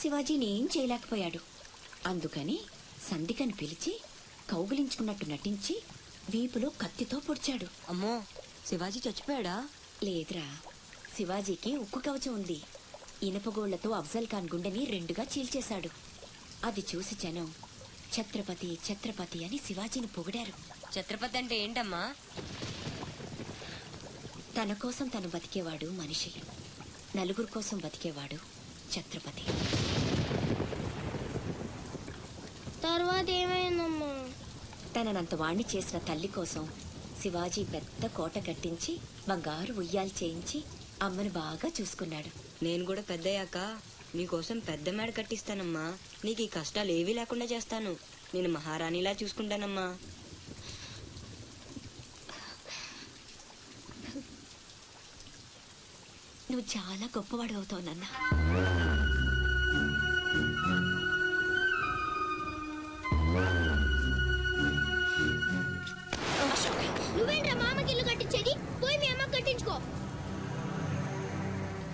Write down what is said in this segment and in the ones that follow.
శివాజీని ఏం చేయలేకపోయాడు. అందుకని సంధికని పిలిచి కౌగిలించుకున్నట్టు నటించి వీపులో కత్తితో పొడిచాడు. అమ్మో, శివాజీ చచ్చిపోయాడా? లేదురా, శివాజీకి ఉక్కు కవచం ఉంది. ఇనపగోళ్లతో అఫ్జల్ ఖాన్ గుండెని రెండుగా చీల్చేశాడు. అది చూసి జనం ఛత్రపతి ఛత్రపతి అని శివాజీని పొగిడారు. ఛత్రపతి అంటే ఏంటమ్మా? తన కోసం తను బతికేవాడు మనిషి, నలుగురు కోసం బతికేవాడు ఛత్రపతి. తర్వాత ఏమైందమ్మా? తననంత వాణ్ణి చేసిన తల్లి కోసం శివాజీ పెద్ద కోట కట్టించి బంగారు ఉయ్యాలు చేయించి అమ్మను బాగా చూసుకున్నాడు. నేను కూడా పెద్దయ్యాక నీకోసం పెద్ద మేడ కట్టిస్తానమ్మా. నీకు ఈ కష్టాలు ఏవీ లేకుండా చేస్తాను. నేను మహారాణిలా చూసుకుంటానమ్మా. నువ్వు చాలా గొప్పవాడు అవుతావు నాన్న. నువ్వేంట్రా మామకి ఇల్లు కట్టించేది? పోయి మీ అమ్మకి కట్టించుకో.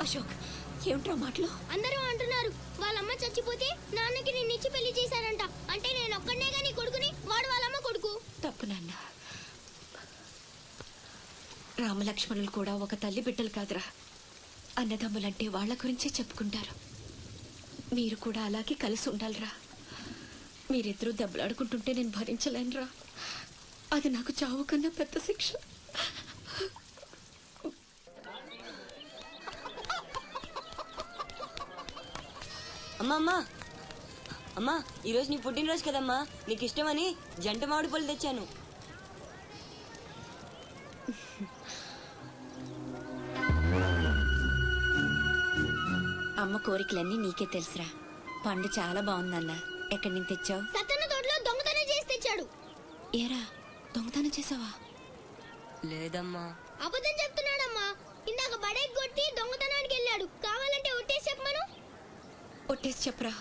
అశోక్, ఏమిట్రా మాటలు? అందరూ అంటున్నారు వాళ్ళమ్మ చచ్చిపోతే నాన్నకి నిన్నిచ్చి పెళ్లి చేశారంట. అంటే నేను ఒక్కడనే గాని కొడుకుని, వాడు వాళ్ళమ్మ కొడుకు. తప్పు నాన్న. రామలక్ష్మణులు కూడా ఒక తల్లి బిడ్డలు కాదురా. అన్నదమ్ములంటే వాళ్ల గురించే చెప్పుకుంటారు. మీరు కూడా అలాగే కలిసి ఉండాలిరా. మీరిద్దరూ దెబ్బలాడుకుంటుంటే నేను భరించలేనురా. అది నాకు చావు కన్నా పెద్ద శిక్ష. అమ్మా అమ్మా అమ్మా, ఈరోజు నీ పుట్టినరోజు కదమ్మా. నీకు ఇష్టమని జంట మామిడి పళ్ళు తెచ్చాను. అమ్మ కోరికలన్నీ నీకే తెలుసురా. పండు చాలా బాగుందన్నా. ఎక్కడి నుంచి తెచ్చావు? సత్తన్న తోటలో దొంగతనం చేసి తెచ్చాడు. ఏరా, దొంగతనం చేసావా? లేదమ్మా. అబద్ధం చెప్తున్నాడమ్మా. ఇందాక బడేకి కొట్టి దొంగతనానికి వెళ్ళాడు. కావాలంటే ఒట్టేసి చెప్పమను. ఒట్టేసి చెప్పరా.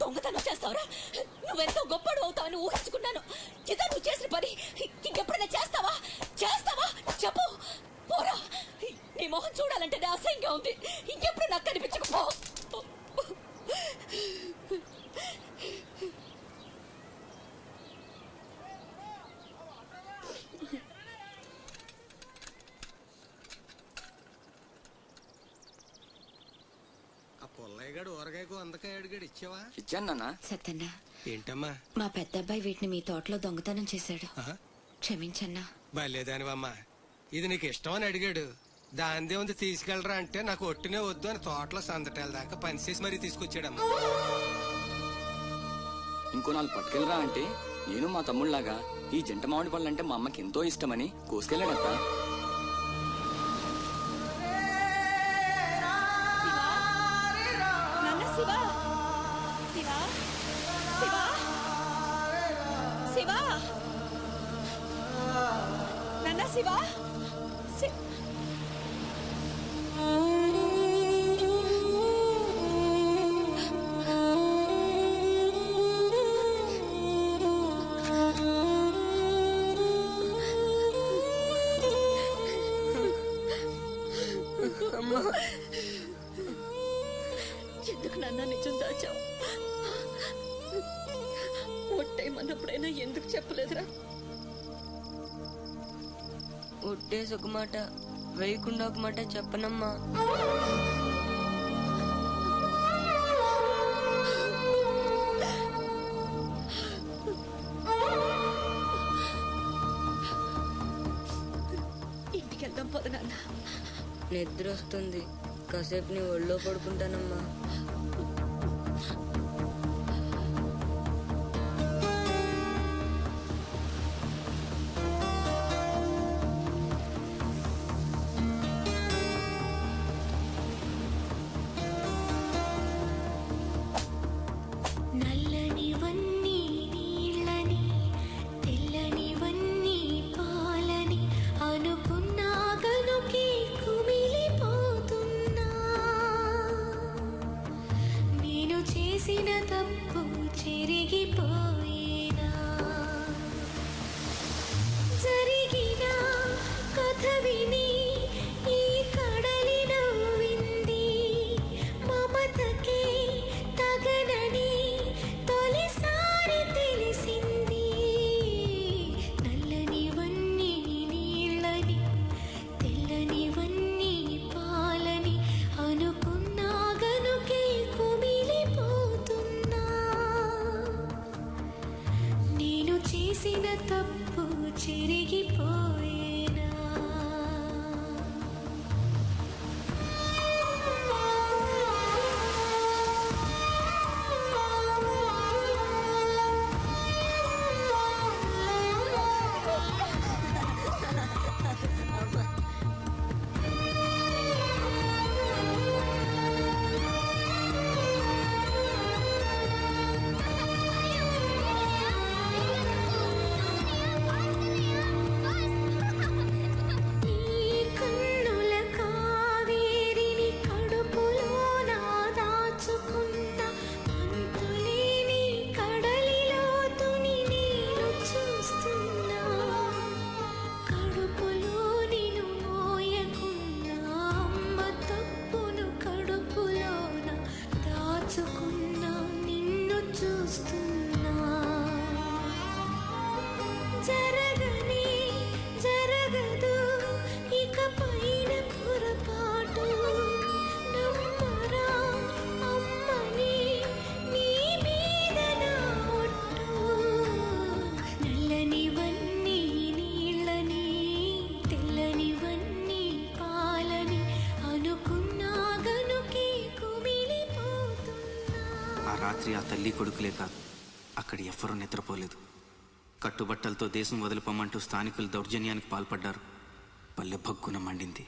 దొంగతనం చేస్తావురా? నువ్వెంతో గొప్పడు అవుతావని ఊహించుకున్నాను. ఇదా నువ్వు చేసిన పని? ఇంకెప్పుడైనా చేస్తావా? చెప్పు. పోరా, నీ మొహం చూడాలంటే అసహ్యంగా ఉంది. ఇంకెప్పుడు నాకు కనిపించకపో. పుల్లయ్యగాడు ఊరగాయకు వందకాయ అడిగాడు, ఇచ్చావా? ఇచ్చాను. సత్తన్న, ఏంటమ్మా? మా పెద్దబ్బాయి వీటిని మీ తోటలో దొంగతనం చేశాడు. క్షమించన్నా. బలేదానివమ్మా. ఇది నీకు ఇష్టమని అడిగాడు. దాందే ఉంది తీసుకెళ్ళరా అంటే నాకు ఒట్టినే వద్దు అని తోటలో సందటాల దాకా పనిచేసి మరీ తీసుకొచ్చాడమ్మా. ఇంకో 4 పట్టుకెళ్ళరా అంటే నేను మా తమ్ముళ్లాగా ఈ జంట మామిడి పళ్ళు అంటే మా అమ్మకి ఎంతో ఇష్టమని కోసుకెళ్ళాడక్క. ఎందుకు నాన్న నిజం దాచావు? ఒట్టేయమన్నప్పుడైనా ఎందుకు చెప్పలేదురా? ఒట్టేసి ఒక మాట, వేయకుండా ఒక మాట చెప్పనమ్మా. ఇంటికి వెళ్దాం పద నాన్న. నిద్ర వస్తుంది, కాసేపు నీ ఒళ్ళో పడుకుంటానమ్మా. రాత్రి ఆ తల్లి కొడుకులే కాదు, అక్కడ ఎవ్వరూ నిద్రపోలేదు. కట్టుబట్టలతో దేశం వదిలిపోమంటూ స్థానికులు దౌర్జన్యానికి పాల్పడ్డారు. పల్లె భగ్గున మండింది.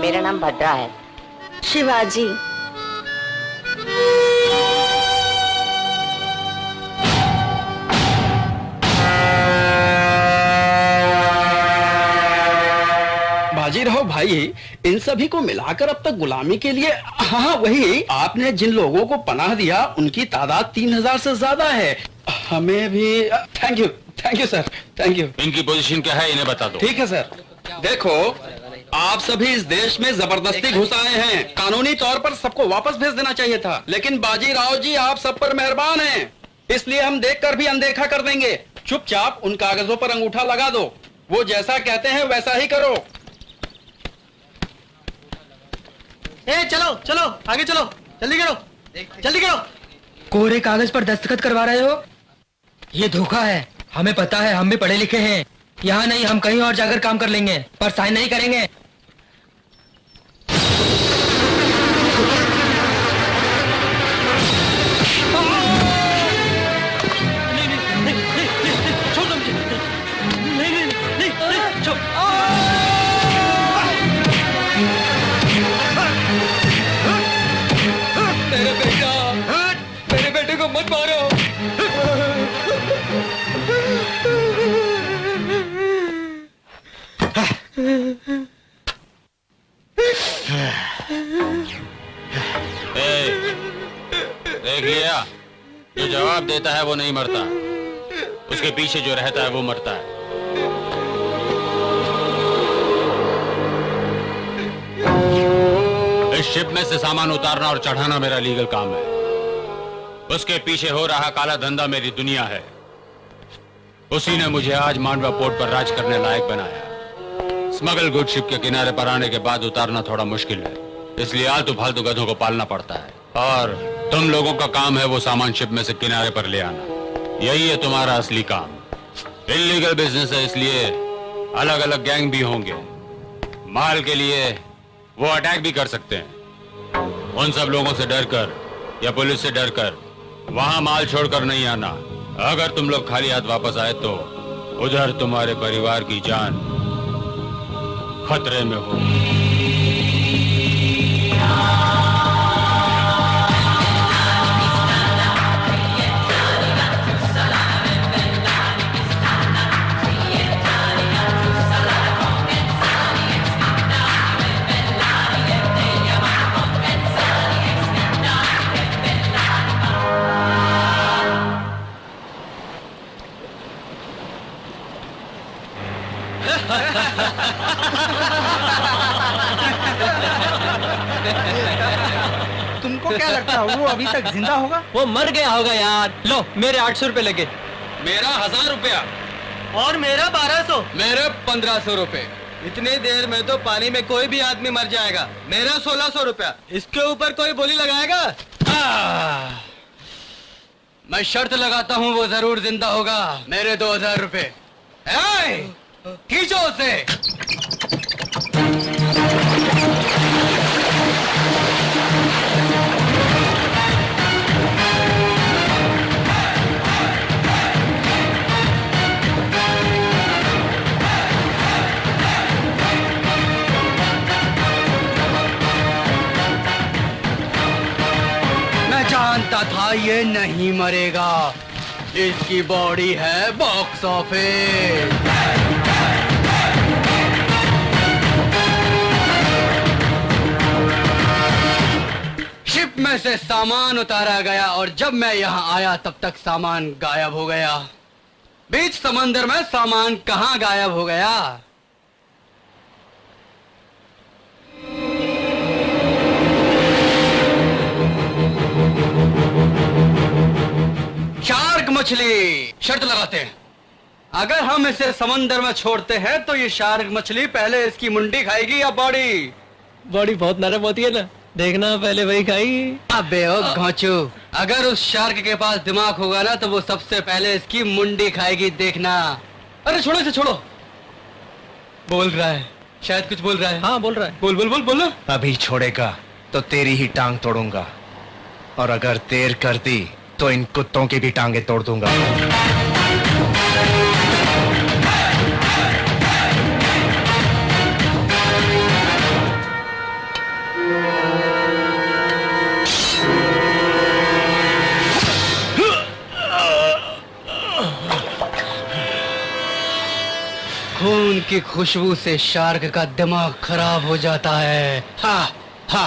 मेरा नाम भद्रा है। शिवाजी। बाजीराव भाई, इन सभी को मिलाकर अब तक गुलामी के लिए, हाँ वही, आपने जिन लोगों को पनाह दिया उनकी तादाद 3000 से ज्यादा है। हमें भी thank you sir, thank you. इनकी पोजीशन क्या है इन्हें बता दो। ठीक है सर। देखो, आप सभी इस देश में जबरदस्ती घुस आए हैं। कानूनी तौर पर सबको वापस भेज देना चाहिए था, लेकिन बाजीराव जी आप सब पर मेहरबान हैं, इसलिए हम देखकर भी अनदेखा कर देंगे। चुपचाप उन कागजों पर अंगूठा लगा दो, वो जैसा कहते हैं वैसा ही करो। चलो चलो आगे चलो, जल्दी करो, जल्दी करो। कोरे कागज पर दस्तखत करवा रहे हो? ये धोखा है, हमें पता है, हम भी पढ़े लिखे हैं। यहाँ नहीं, हम कहीं और जाकर काम कर लेंगे, पर साइन नहीं करेंगे। मेरे बेटे को मत मारो। देख लिया, जो जवाब देता है वो नहीं मरता, उसके पीछे जो रहता है वो मरता है। इस शिप में से सामान उतारना और चढ़ाना मेरा लीगल काम है। उसके पीछे हो रहा काला धंधा मेरी दुनिया है। उसी ने मुझे आज मांडवा पोर्ट पर राज करने लायक बनाया। स्मगल गुड शिप के किनारे पर आने के बाद उतारना थोड़ा मुश्किल है, इसलिए आलतू फालतू गधों को पालना पड़ता है, और तुम लोगों का काम है वो सामान शिप में से किनारे पर ले आना। यही है तुम्हारा असली काम। इल्लीगल बिजनेस है, इसलिए अलग अलग गैंग भी होंगे। माल के लिए वो अटैक भी कर सकते हैं। उन सब लोगों से डरकर या पुलिस से डरकर वहां माल छोड़कर नहीं आना। अगर तुम लोग खाली हाथ वापस आए तो उधर तुम्हारे परिवार की जान खतरे में हो। तुमको क्या लगता है वो अभी तक जिंदा होगा? वो मर गया होगा यार। लो मेरे 800 रुपए लगे। मेरा 1000 रुपया। और मेरा 1200। मेरे 1500 रुपए। इतनी देर में तो पानी में कोई भी आदमी मर जाएगा। मेरा 1600 रुपया। इसके ऊपर कोई बोली लगाएगा? मैं शर्त लगाता हूँ वो जरूर जिंदा होगा। मेरे 2000 रुपए। खींचो उसे। मैं जानता था ये नहीं मरेगा। इसकी बॉडी है बॉक्स ऑफिस। शिप में से सामान उतारा गया और जब मैं यहाँ आया तब तक सामान गायब हो गया। बीच समंदर में सामान कहाँ गायब हो गया? शार्क मछली। शर्त लगाते हैं, अगर हम इसे समंदर में छोड़ते हैं तो ये शार्क मछली पहले इसकी मुंडी खाएगी या बॉडी? बॉडी बहुत नरम होती है ना, देखना पहले वही खाएगी। अबे ओ घोंचू, अगर उस शार्क के पास दिमाग होगा ना तो वो सबसे पहले इसकी मुंडी खाएगी, देखना। अरे छोड़ो इसे, छोड़ो। बोल रहा है, शायद कुछ बोल रहा है। हाँ बोल रहा है। बोल बोल बोल बोलो। अभी छोड़ेगा तो तेरी ही टांग तोड़ूंगा, और अगर देर कर दी तो इन कुत्तों की भी टांगे तोड़ दूंगा। खून की खुशबू से शार्क का दिमाग खराब हो जाता है। हा हा।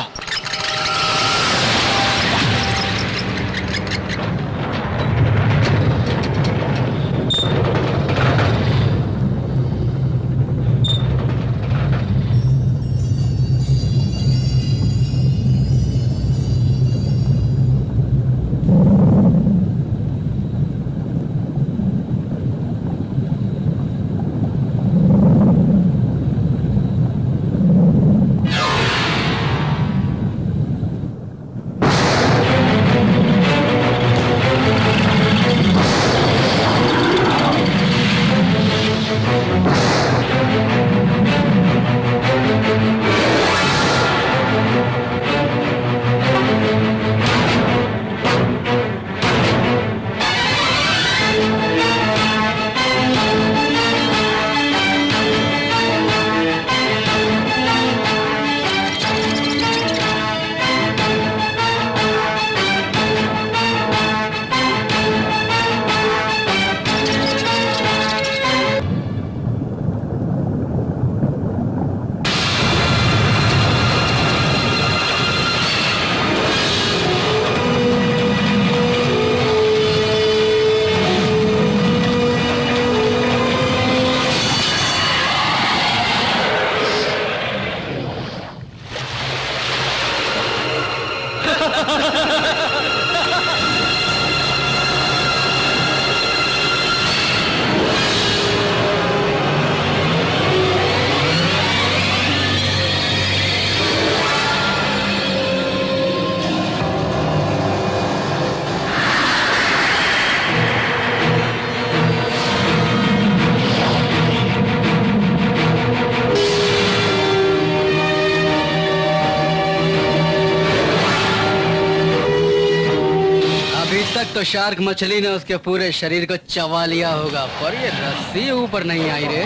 तक तो शार्क मछली ने उसके पूरे शरीर को चबा लिया होगा, पर ये रस्सी ऊपर नहीं आई रे।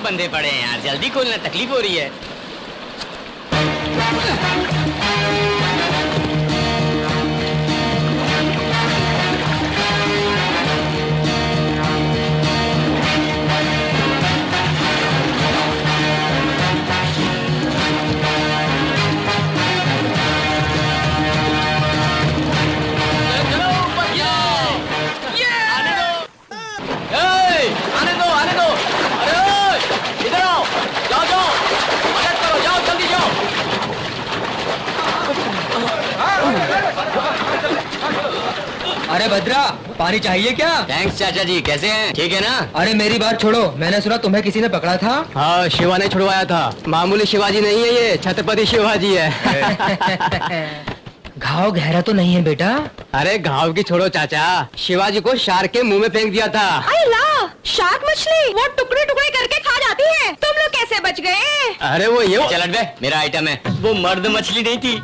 बंदे पड़े हैं यार, जल्दी खोलना, तकलीफ हो रही है। अरे भद्रा, पानी चाहिए क्या? थैंक्स चाचा जी, कैसे हैं? ठीक है ना? अरे मेरी बात छोड़ो, मैंने सुना तुम्हें किसी ने पकड़ा था। हाँ, शिवा ने छुड़वाया था। मामूली शिवाजी नहीं है ये, छत्रपति शिवाजी है। घाव गहरा तो नहीं है बेटा? अरे घाव की छोड़ो चाचा, शिवाजी को शार्क के मुंह में फेंक दिया था। शार्क मछली वो टुकड़े टुकड़े करके खा जाती है, तुम लोग कैसे बच गए? अरे वो ये चल बे, मेरा आइटम है। वो मर्द मछली नहीं थी,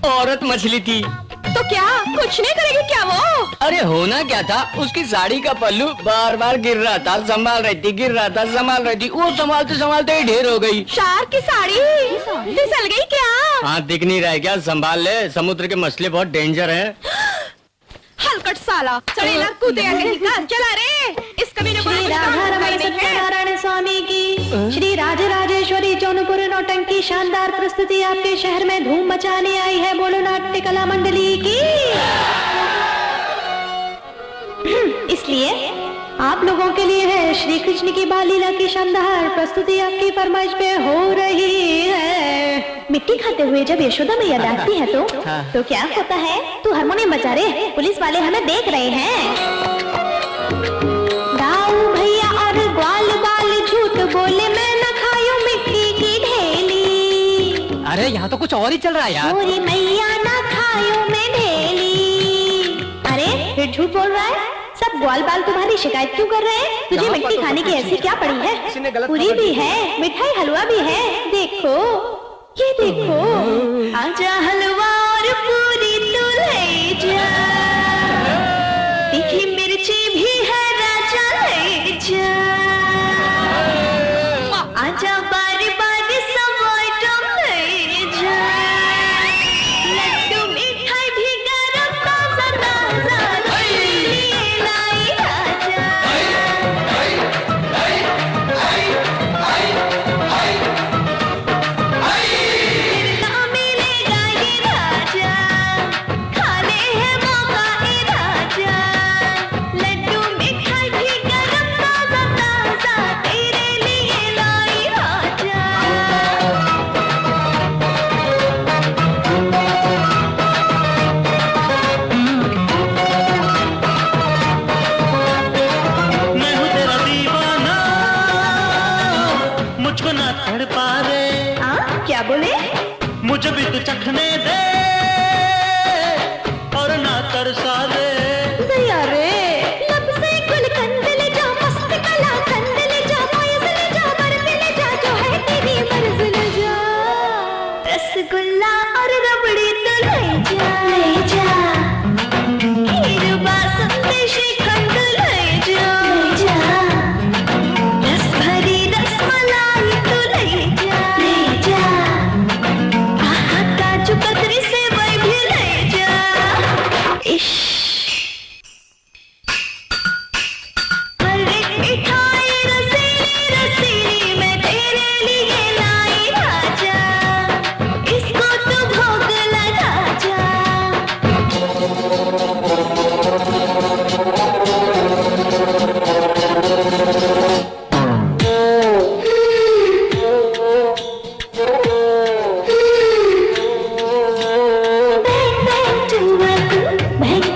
औरत मछली थी। तो क्या कुछ नहीं करेगी क्या वो? अरे होना क्या था, उसकी साड़ी का पल्लू बार बार गिर रहा था, संभाल रही थी, गिर रहा था, संभाल रही थी, वो संभालते संभालते ही ढेर हो गई। शार्क की साड़ी फिसल गई क्या? हाँ, दिख नहीं रहा है क्या? संभाल ले, समुद्र के मछली बहुत डेंजर है। हलकट साला, चढ़ेला कूदेगा कहीं का, चला रे। इस कमीने को श्री राधा रमण सत्यनारायण स्वामी की, श्री राजराजेश्वरी जौनपुर नौटंकी शानदार प्रस्तुति आपके शहर में धूम मचाने आई है। बोलो नाट्य कला मंडली की। इसलिए आप लोगों के लिए है श्री कृष्ण की बाल लीला की शानदार प्रस्तुति आपकी फरमाइश पे हो रही है। मिट्टी खाते हुए जब यशोदा मैया डांटती है तो क्या होता है? तू हारमोनियम बजा रे, पुलिस वाले हमें देख रहे हैं। गाँव भैया और ग्वाल बाल झूठ बोले, मैं न खायूं मिट्टी की ढेली। अरे यहाँ तो कुछ और ही चल रहा है यार। मोरी मैया न खायूं मैं ढेली। अरे फिर झूठ बोल रहा है? सब ग्वाल बाल तुम्हारी शिकायत क्यों कर रहे हैं? तुझे मिट्टी खाने की ऐसी क्या पड़ी है? पूरी भी है, मिठाई हलवा भी है। देखो ये देखो, आजा हलवा और पूरी तू ले जा। तीखी मिर्ची भी है राजा, ले जा। आजा बारी बारी सब आइटम ले जा। लड्डू मिठाई भी गरम ताजा ताजा लिए लाई राजा। ना मिलेगा ये राजा, खा ले है मौका ये राजा। लड्डू मिठाई भी गरम ताजा ताजा तेरे लिए लाई राजा। मैं हूँ तेरा दीवाना, मुझको ना तड़पा रे। क्या बोले? मुझे भी तू चखने दे और ना तरसा रे। दया रे, लब से गुलकंद ले जा, मस्त कला कंद ले जा, पायस ले जा, बर्फी ले जा, जो है तेरी मर्ज ले जा। रसगुल्ला और रबड़ी तो ले जा, ले जा। खीर बासुंदी श्रीखंड ले जा, ले जा। रस भरी रसमलाई तो ले जा, ले जा। आहा, काजू कतरी से वही भी ले जा। इश्श, हर एक मिठाई रसीली रसीली मैं तेरे लिए लाई राजा। इसको तू भोग लगा जा। Bang bang to a bang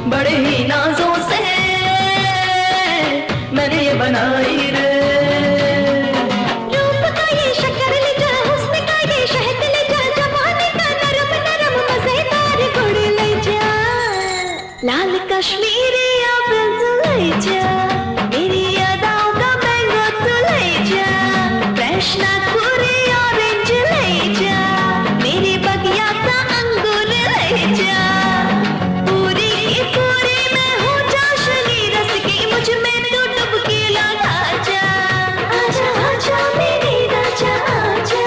बड़े ही नाजों से मैंने ये बनाई रे। रूप का ये शक्कर ले जा, हुस्न का ये शहद ले जा, जवानी का नरम नरम मजेदार गुड़ ले जा, लाल कश्मीरी आवाज ले जा, मेरी यादों का मैंगो तू ले जा, फ्रेश नागपुरी ऑरेंज ले जा, मेरी बगिया का अंगूर ले जा, पूरी की पूरी मैं हूँ चाशनी रस की, मुझ में तू डुबकी लगा जा, आजा आजा मेरी राजा आजा।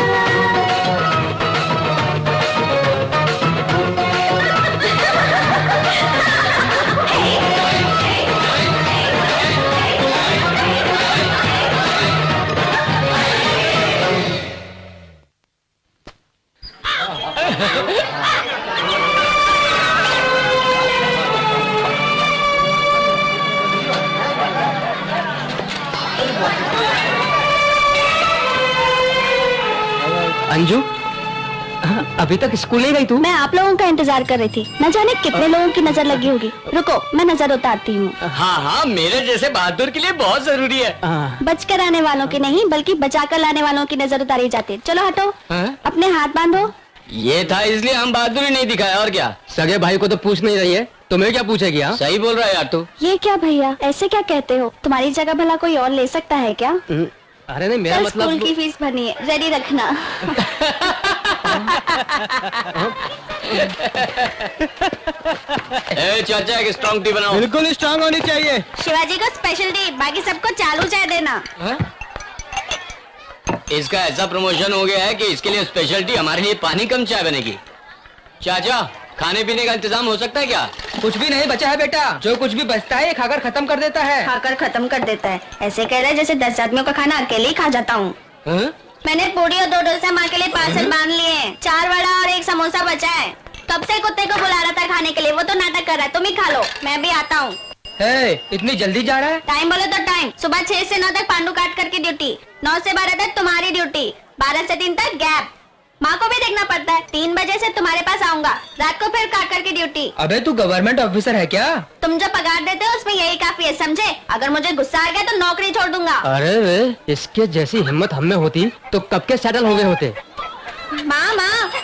अंजू, अभी तक स्कूल नहीं गई तू? मैं आप लोगों का इंतजार कर रही थी, न जाने कितने लोगों की नजर लगी होगी। रुको मैं नजर उतारती हूँ। हाँ हाँ, मेरे जैसे बहादुर के लिए बहुत जरूरी है। बचकर आने वालों की नहीं बल्कि बचाकर लाने वालों की नजर उतारी जाती है। चलो हटो, अपने हाथ बांधो। ये था इसलिए हम बहादुरी नहीं दिखाया, और क्या। सगे भाई को तो पूछ नहीं रही है, तुम्हें क्या पूछेगी? हाँ सही बोल रहा है यार तू। ये क्या भैया, ऐसे क्या कहते हो? तुम्हारी जगह भला कोई और ले सकता है क्या? अरे नहीं, मेरा मतलब स्कूल की फीस भरनी है, रेडी रखना। ए चाचा, एक स्ट्रॉन्ग टी बनाओ। बिल्कुल स्ट्रांग होनी चाहिए। शिवाजी को स्पेशल टी, बाकी सबको चालू चाय देना। इसका ऐसा प्रमोशन हो गया है कि इसके लिए स्पेशल टी, हमारे लिए पानी कम चाय बनेगी। चाचा, खाने पीने का इंतजाम हो सकता है क्या? कुछ भी नहीं बचा है बेटा, जो कुछ भी बचता है ये खाकर खत्म कर देता है। खाकर खत्म कर देता है, ऐसे कह रहे जैसे 10 आदमियों का खाना अकेले ही खा जाता हूँ। मैंने पूरी और 2 डोसा माँ के लिए पार्सल बांध लिए, 4 वड़ा और 1 समोसा बचा है। कब से कुत्ते को बुला रहा था खाने के लिए, वो तो नाटक कर रहा है। तुम ही खा लो, मैं भी आता हूँ। इतनी जल्दी जा रहा है? टाइम बोलो तो टाइम, सुबह 6 से 9 तक पांडू काट करके ड्यूटी, 9 से 12 तक तुम्हारी ड्यूटी, 12 से 3 तक गैप। माँ को भी देखना पड़ता है, 3 बजे से तुम्हारे पास आऊंगा, रात को फिर काट करके ड्यूटी। अबे तू गवर्नमेंट ऑफिसर है क्या? तुम जो पगार देते हो उसमें यही काफी है, समझे? अगर मुझे गुस्सा आ गया तो नौकरी छोड़ दूंगा। अरे वे, इसके जैसी हिम्मत हम में होती तो कब के सेटल हो गए होते। माँ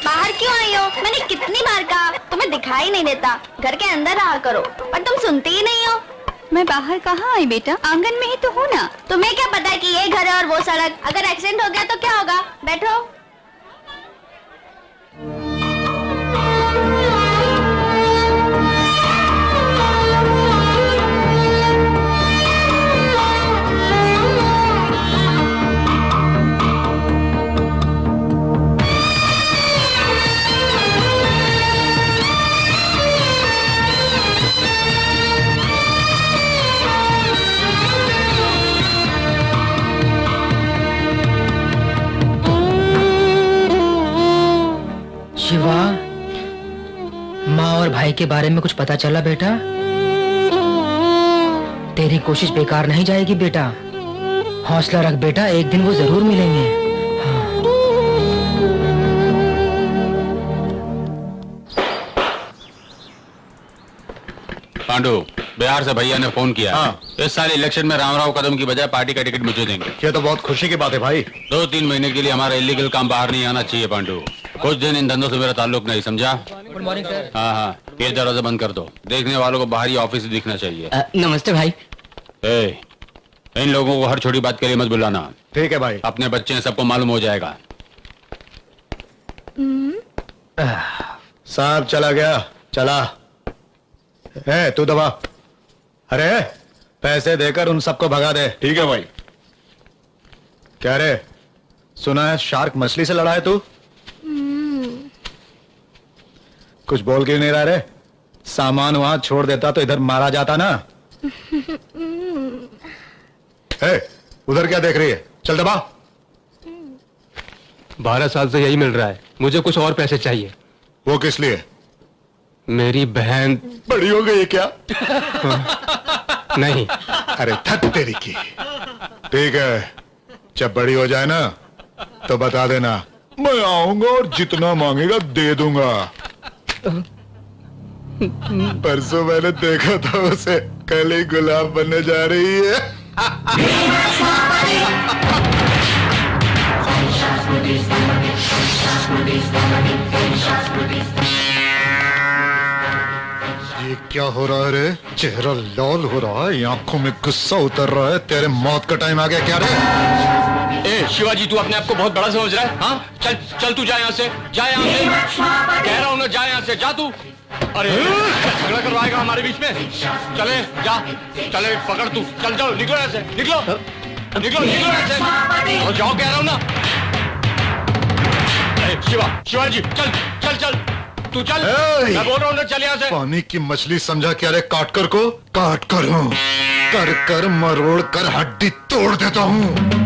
बाहर क्यों आई हो? मैंने कितनी बार कहा, तुम्हें दिखाई नहीं देता, घर के अंदर रहा करो, पर तुम सुनती ही नहीं हो। मैं बाहर कहाँ आई बेटा, आंगन में ही तो हूँ ना। तुम्हें क्या पता कि ये घर है और वो सड़क, अगर एक्सीडेंट हो गया तो क्या होगा? बैठो। शिवा, माँ और भाई के बारे में कुछ पता चला बेटा? तेरी कोशिश बेकार नहीं जाएगी बेटा, हौसला रख बेटा, एक दिन वो जरूर मिलेंगे। पांडु, बिहार से भैया ने फोन किया। इस साल इलेक्शन में रामराव कदम की बजाय पार्टी का टिकट मुझे देंगे। ये तो बहुत खुशी की बात है भाई। 2-3 महीने के लिए हमारा इलीगल काम बाहर नहीं आना चाहिए पांडु। कुछ दिन इन धंधों से मेरा ताल्लुक नहीं, समझा? Good morning sir. हाँ, ये दरवाजा बंद कर दो, देखने वालों को बाहरी ऑफिस दिखना चाहिए। नमस्ते भाई। इन लोगों को हर छोटी बात के लिए मत बुलाना। ठीक है भाई। अपने बच्चे हैं, सबको मालूम हो जाएगा। साहब चला गया, चला। तू दबा। अरे पैसे देकर उन सबको भगा दे। ठीक है भाई। क्या रे, सुना है शार्क मछली से लड़ा है तू? कुछ बोल क्यों नहीं रहा रे? सामान वहां छोड़ देता तो इधर मारा जाता ना। उधर क्या देख रही है? चल दबा। 12 साल से यही मिल रहा है, मुझे कुछ और पैसे चाहिए। वो किस लिए? मेरी बहन बड़ी हो गई है क्या? नहीं। अरे थक तेरी की। ठीक है, जब बड़ी हो जाए ना तो बता देना, मैं आऊंगा और जितना मांगेगा दे दूंगा। परसों मैंने देखा था उसे, कल ही गुलाब बनने जा रही है। ये क्या हो रहा है रे? चेहरा लाल हो रहा है, आंखों में गुस्सा उतर रहा है। तेरे मौत का टाइम आ गया क्या रे? ए शिवाजी, तू अपने आप को बहुत बड़ा समझ रहा है? हाँ, चल चल तू जा यहाँ से, जा यहाँ से, कह रहा हूँ ना, जा यहाँ से, जा तू। अरे झगड़ा करवाएगा हमारे बीच में? चले जा, चले पकड़ तू, चल जाओ, निकलो यहाँ से, निकलो निकलो निकलो यहाँ से, और जाओ कह रहा हूँ ना। शिवाजी चल चल चल, तू चल, मैं बोल रहा हूँ ना, चल यहाँ से। पानी की मछली समझा क्या रे? काट कर को काट कर हूँ, कर कर मरोड़ कर हड्डी तोड़ देता हूँ।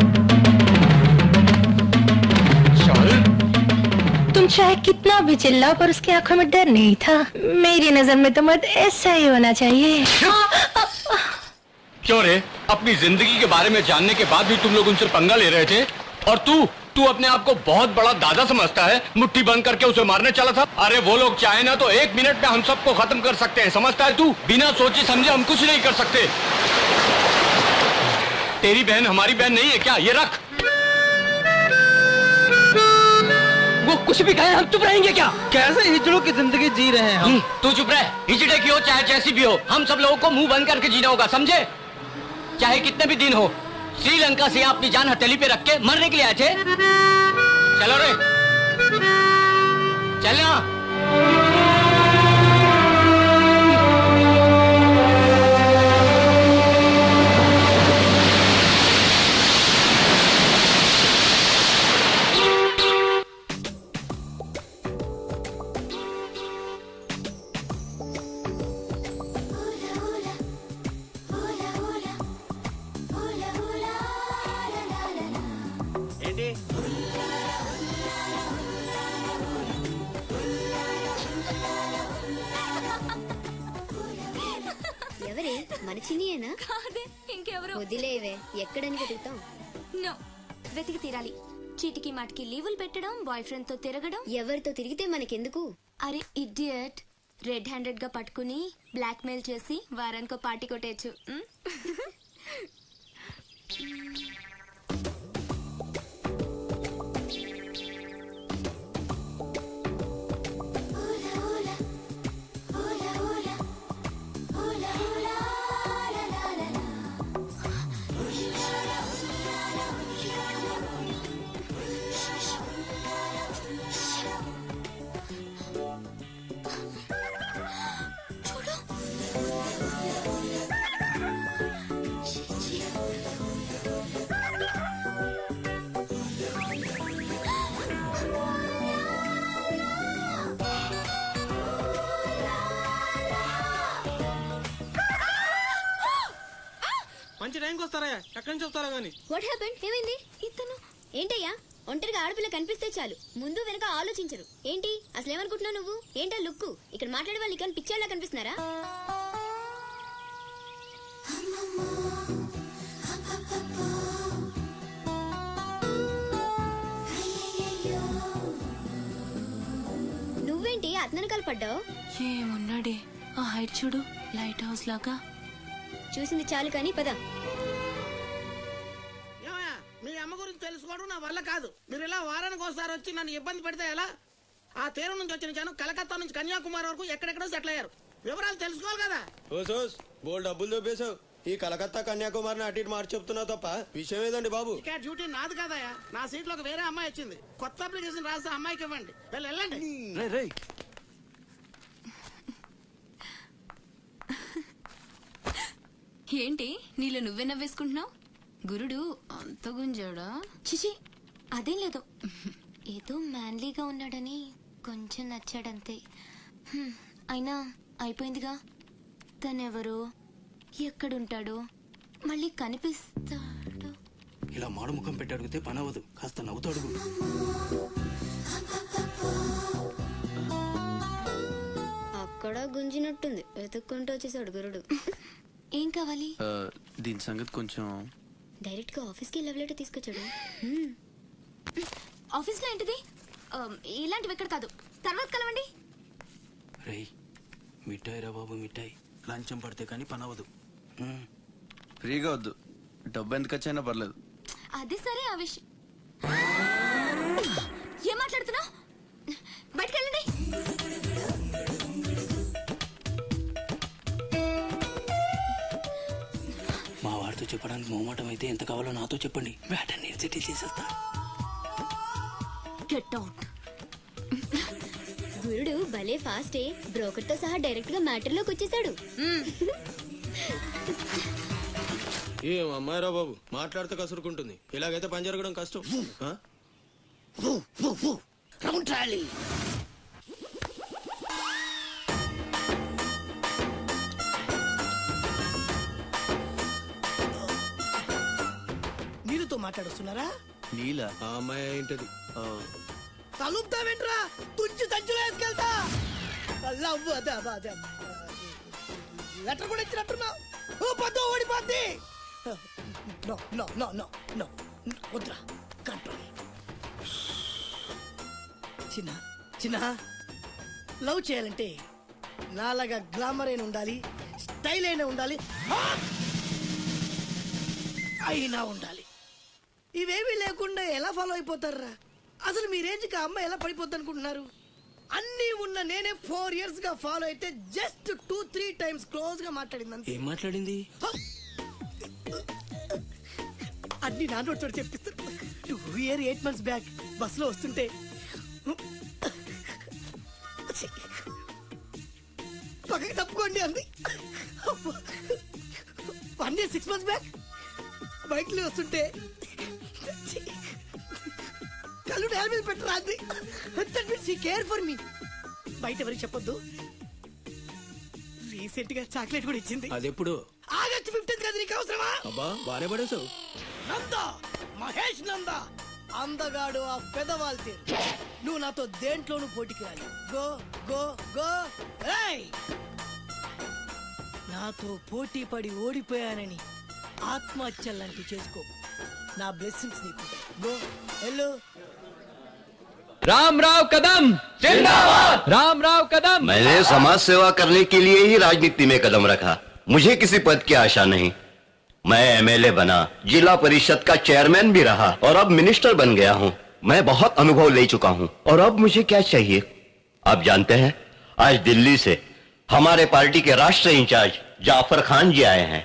तुम चाहे कितना भी चिल्लाओ पर उसकी आंखों में डर नहीं था। मेरी नजर में तो मत ऐसा ही होना चाहिए। क्यों रे? अपनी जिंदगी के बारे में जानने के बाद भी तुम लोग उनसे पंगा ले रहे थे, और तू अपने आप को बहुत बड़ा दादा समझता है, मुट्ठी बंद करके उसे मारने चला था। अरे वो लोग चाहे ना तो 1 मिनट में हम सबको खत्म कर सकते हैं, समझता है तू? बिना सोचे समझे हम कुछ नहीं कर सकते। तेरी बहन हमारी बहन नहीं है क्या? ये रख। वो कुछ भी कहे, हम चुप रहेंगे क्या? कैसे हिजड़ों की जिंदगी जी रहे हैं हम? तू चुप रह, हिजड़े की हो चाहे जैसी भी हो, हम सब लोगों को मुंह बंद करके जीना होगा, समझे? चाहे कितने भी दिन हो। श्रीलंका से अपनी जान हथेली पे रख के मरने के लिए आए थे। चलो रे, चलना। ఎవరే మన చిన్నియేనా? కాదే, ఇంకెవరు? వదిలేవే, ఎక్కడని వెతుకుతాం? నో, వెతికి తీరాలి. చీటికి మాటికి లీవులు పెట్టడం, బాయ్ ఫ్రెండ్ తో తిరగడం. ఎవరితో తిరిగితే మనకెందుకు? అరే ఇడియట్, రెడ్ హ్యాండెడ్ గా పట్టుకుని బ్లాక్ మెయిల్ చేసి వారానికో పార్టీ కొట్టేయచ్చు. మంచి టైంకి వస్తారా? ఎక్కడి నుంచి వస్తారా గానీ? What happened? ఏమైంది? ఇతను ఏంటయ్యా? ఒంటరిగా ఆడపిల్ల కనిపిస్తే చాలు ముందు వెనక ఆలోచించరు. ఏంటి అసలు ఏమనుకుంటున్నావు నువ్వు? ఏంటా లుక్కు? ఇక్కడ మాట్లాడే వాళ్ళు ఇక్కడ పిక్చర్లా కనిపిస్తున్నారా? నువ్వేంటి అతనకాలు పడ్డావు? ఏమున్నాడే, ఆ హైట్ చూడు, లైట్ హౌస్ లాగా. చూసింది చాలు కానీ పద. మీ అమ్మ గురించి తెలుసుకోవడం నా వల్ల కాదు. మీరు ఇలా వారానికి ఒకసారి వచ్చి నన్ను ఇబ్బంది పెడితే ఎలా? ఆ తీరం నుంచి వచ్చిన జనం కలకత్తా నుంచి కన్యాకుమారి వరకు ఎక్కడెక్కడో సెటిల్ అయ్యారు. వివరాలు తెలుసుకోవాలి కదా. బోల్ డబ్బులు దొబ్బేశావు. ఈ కలకత్తా కన్యాకుమారిని అటు ఇటు మార్చి చెప్తున్నావు తప్ప విషయం ఏదండి బాబు? ఇక డ్యూటీ నాది కాదయా. నా సీట్ లోకి వేరే అమ్మాయి వచ్చింది. కొత్త అప్లికేషన్ రాస్తే అమ్మాయికి ఇవ్వండి. వెళ్ళండి. ఏంటి నీలో నువ్వే నవ్వేసుకుంటున్నావు? గురుడు అంత గుంజాడా? చిచి, అదేం లేదు. ఏదో మ్యాన్లీగా ఉన్నాడని కొంచెం నచ్చాడంతే. అయినా అయిపోయిందిగా. తనెవరో, ఎక్కడుంటాడో, మళ్ళీ కనిపిస్తాడో. ఇలా మాడు ముఖం పెట్టి అడిగితే పని అవ్వదు, కాస్త నవ్వుతూ అడుగు. అక్కడ గుంజినట్టుంది, వెతుక్కుంటూ వచ్చేసాడు గురుడు. ఏం కావాలి? దీని సంగతి కొంచెం. డైరెక్ట్ గా ఆఫీస్ కి లవ్ లెటర్ తీసుకొచ్చాడు. ఆఫీస్ లో ఏంటిది? ఇలాంటివి ఎక్కడ కాదు, తర్వాత కలవండి. రేయ్, మిఠాయి రా బాబు మిఠాయి. లంచం పడితే కానీ పని అవ్వదు. ఫ్రీగా వద్దు, డబ్బు ఎంత ఖర్చైనా పర్లేదు. అది సరే ఆ విషయం. ఏం మాట్లాడుతున్నావు? బయటకెళ్ళండి. మా వాడితో చెప్పడానికి మొహమాటం అయితే ఎంత కావాలో నాతో చెప్పండి. బ్యాటర్ నేను సెటిల్ చేసేస్తా. Get out. గురుడు భలే ఫాస్టే. బ్రోకర్ తో సహా డైరెక్ట్ గా మ్యాటర్ లోకి వచ్చేసాడు. ఏం అమ్మాయిరా బాబు, మాట్లాడితే కసురుకుంటుంది. ఇలాగైతే పని జరగడం కష్టం. నీళ్ళతో మాట్లాడుస్తున్నారా? నీల ఆ అమ్మాయి ఏంటది? తలుపుతావేంట్రా? తుంచి సంచులో వేసుకెళ్తా. లెటర్ కూడా ఇచ్చినట్టున్నావు. పొద్దు ఓడిపోద్ది. No no no no no వద్దురా, కంట్రోల్. చిన్న చిన్న లవ్ చేయాలంటే నాలాగా గ్లామర్ అయినా ఉండాలి, స్టైల్ అయినా ఉండాలి, అయినా ఉండాలి. ఇవేమీ లేకుండా ఎలా ఫాలో అయిపోతారా? అసలు మీ రేంజ్కి ఆ అమ్మాయి ఎలా పడిపోద్ది అనుకుంటున్నారు? అన్నీ ఉన్న నేనే 4 years గా ఫాలో అయితే జస్ట్ 2-3 times క్లోజ్ గా మాట్లాడింది. ఏం మాట్లాడింది? అన్ని నా నోటితో చెప్పిస్తాను. 8 months బ్యాక్ బస్ లో వస్తుంటే పక్కకి తప్పుకోండి అంది. 1 year 6 months బ్యాక్ బైక్ లో వస్తుంటే కళ్ళు నేల మీద పెట్టరా అంది. That means she care for me. బయట ఎవరికి చెప్పొద్దు. రీసెంట్ గా చాక్లెట్ కూడా ఇచ్చింది. అదెప్పుడు? August 15th కదా. నీకు అవసరమా? అబ్బా బానే పడేసావు. నందా, మహేష్ నందా, అందగాడు ఆ పెదవాళ్ళ తీరు. నువ్వు నాతో దేంట్లోనూ పోటీకి రాలి. Go go go. ఏయ్, నాతో పోటీ పడి ఓడిపోయానని ఆత్మహత్యలాంటి చేసుకో. నా బ్లెస్సింగ్స్ నీకు. గో వెళ్ళు. रामराव कदम जिंदाबाद। रामराव कदम। मैंने समाज सेवा करने के लिए ही राजनीति में कदम रखा। मुझे किसी पद की आशा नहीं। मैं एमएलए बना, जिला परिषद का चेयरमैन भी रहा और अब मिनिस्टर बन गया हूँ। मैं बहुत अनुभव ले चुका हूँ और अब मुझे क्या चाहिए? आप जानते हैं, आज दिल्ली से हमारे पार्टी के राष्ट्रीय इंचार्ज जाफर खान जी आए हैं।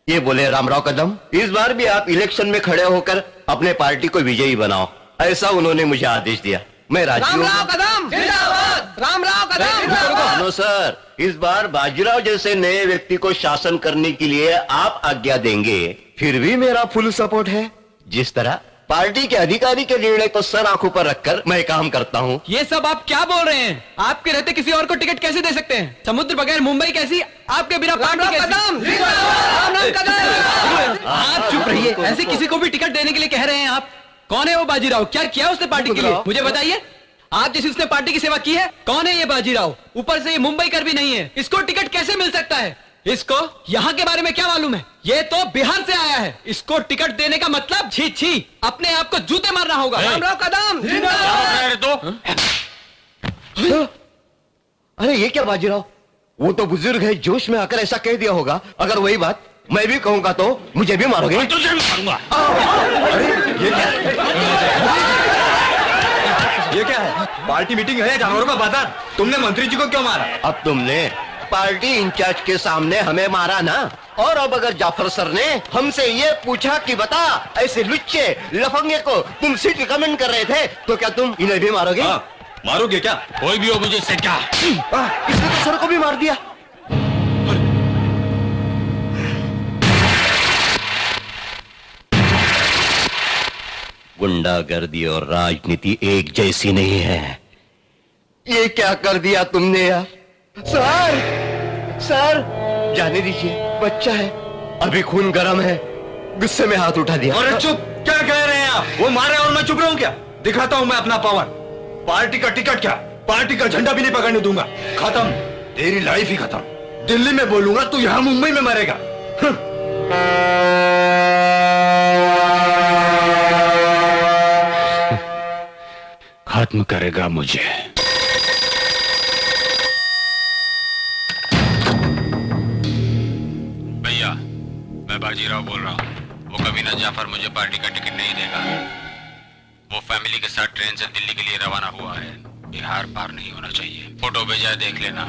ये बोले, रामराव कदम, इस बार भी आप इलेक्शन में खड़े होकर अपने पार्टी को विजयी बनाओ। ऐसा उन्होंने मुझे आदेश दिया। मैं राजी हूँ। रामराव कदम जिंदाबाद। रामराव कदम जिंदाबाद। नो सर, इस बार बाजीराव जैसे नए व्यक्ति को शासन करने के लिए आप आज्ञा देंगे, फिर भी मेरा फुल सपोर्ट है। जिस तरह पार्टी के अधिकारी के निर्णय को सर आंखों पर रखकर मैं काम करता हूँ। ये सब आप क्या बोल रहे हैं? आपके रहते किसी और को टिकट कैसे दे सकते हैं? समुद्र बगैर मुंबई कैसी, आपके बिना पार्टी कैसी? आप चुप रहिए। ऐसे किसी को भी टिकट देने के लिए कह रहे हैं आप? कौन है वो बाजीराव? क्या किया उसने पार्टी के लिए? मुझे बताइए। आप जैसी उसने पार्टी की सेवा की है? कौन है ये बाजीराव? ऊपर से ये मुंबई कर भी नहीं है। इसको टिकट कैसे मिल सकता है? इसको यहाँ के बारे में क्या मालूम है? ये तो बिहार से आया है। इसको टिकट देने का मतलब छी छी, अपने आप को जूते मारना होगा। रामराव कदम अरे ये क्या बाजीराव? वो तो बुजुर्ग है, जोश में आकर ऐसा कह दिया होगा। अगर वही बात मैं भी कहूंगा तो मुझे भी मारोगे? तुझे भी मारूंगा। अरे ये क्या है? ये क्या है? पार्टी मीटिंग है, जानवरों का बाजार। तुमने मंत्री जी को क्यों मारा? अब तुमने पार्टी इंचार्ज के सामने हमें मारा ना, और अब अगर जाफर सर ने हमसे ये पूछा कि बता, ऐसे लुच्चे लफंगे को तुम सीट रिकमेंड कर रहे थे, तो क्या तुम इन्हें भी मारोगे? मारोगे क्या? कोई भी हो, मुझे इससे क्या? इसने तो सर को भी मार दिया। गुंडागर्दी और राजनीति एक जैसी नहीं है। ये क्या कर दिया तुमने यार? सर, सर जाने दीजिए, बच्चा है, अभी खून गर्म है, गुस्से में हाथ उठा दिया। अरे चुप, क्या कह रहे हैं आप? वो मारे और मैं चुप रहूं क्या? दिखाता हूं मैं अपना पावर। पार्टी का टिकट क्या, पार्टी का झंडा भी नहीं पकड़ने दूंगा। खत्म, तेरी लाइफ ही खत्म। दिल्ली में बोलूंगा, तू यहां मुंबई में मरेगा। खत्म करेगा मुझे। मैं बाजीराव बोल रहा हूँ। वो कमीना जाफर मुझे पार्टी का टिकट नहीं देगा। वो फैमिली के साथ ट्रेन से दिल्ली के लिए रवाना हुआ है। बिहार पार नहीं होना चाहिए। फोटो भेजा है, देख लेना।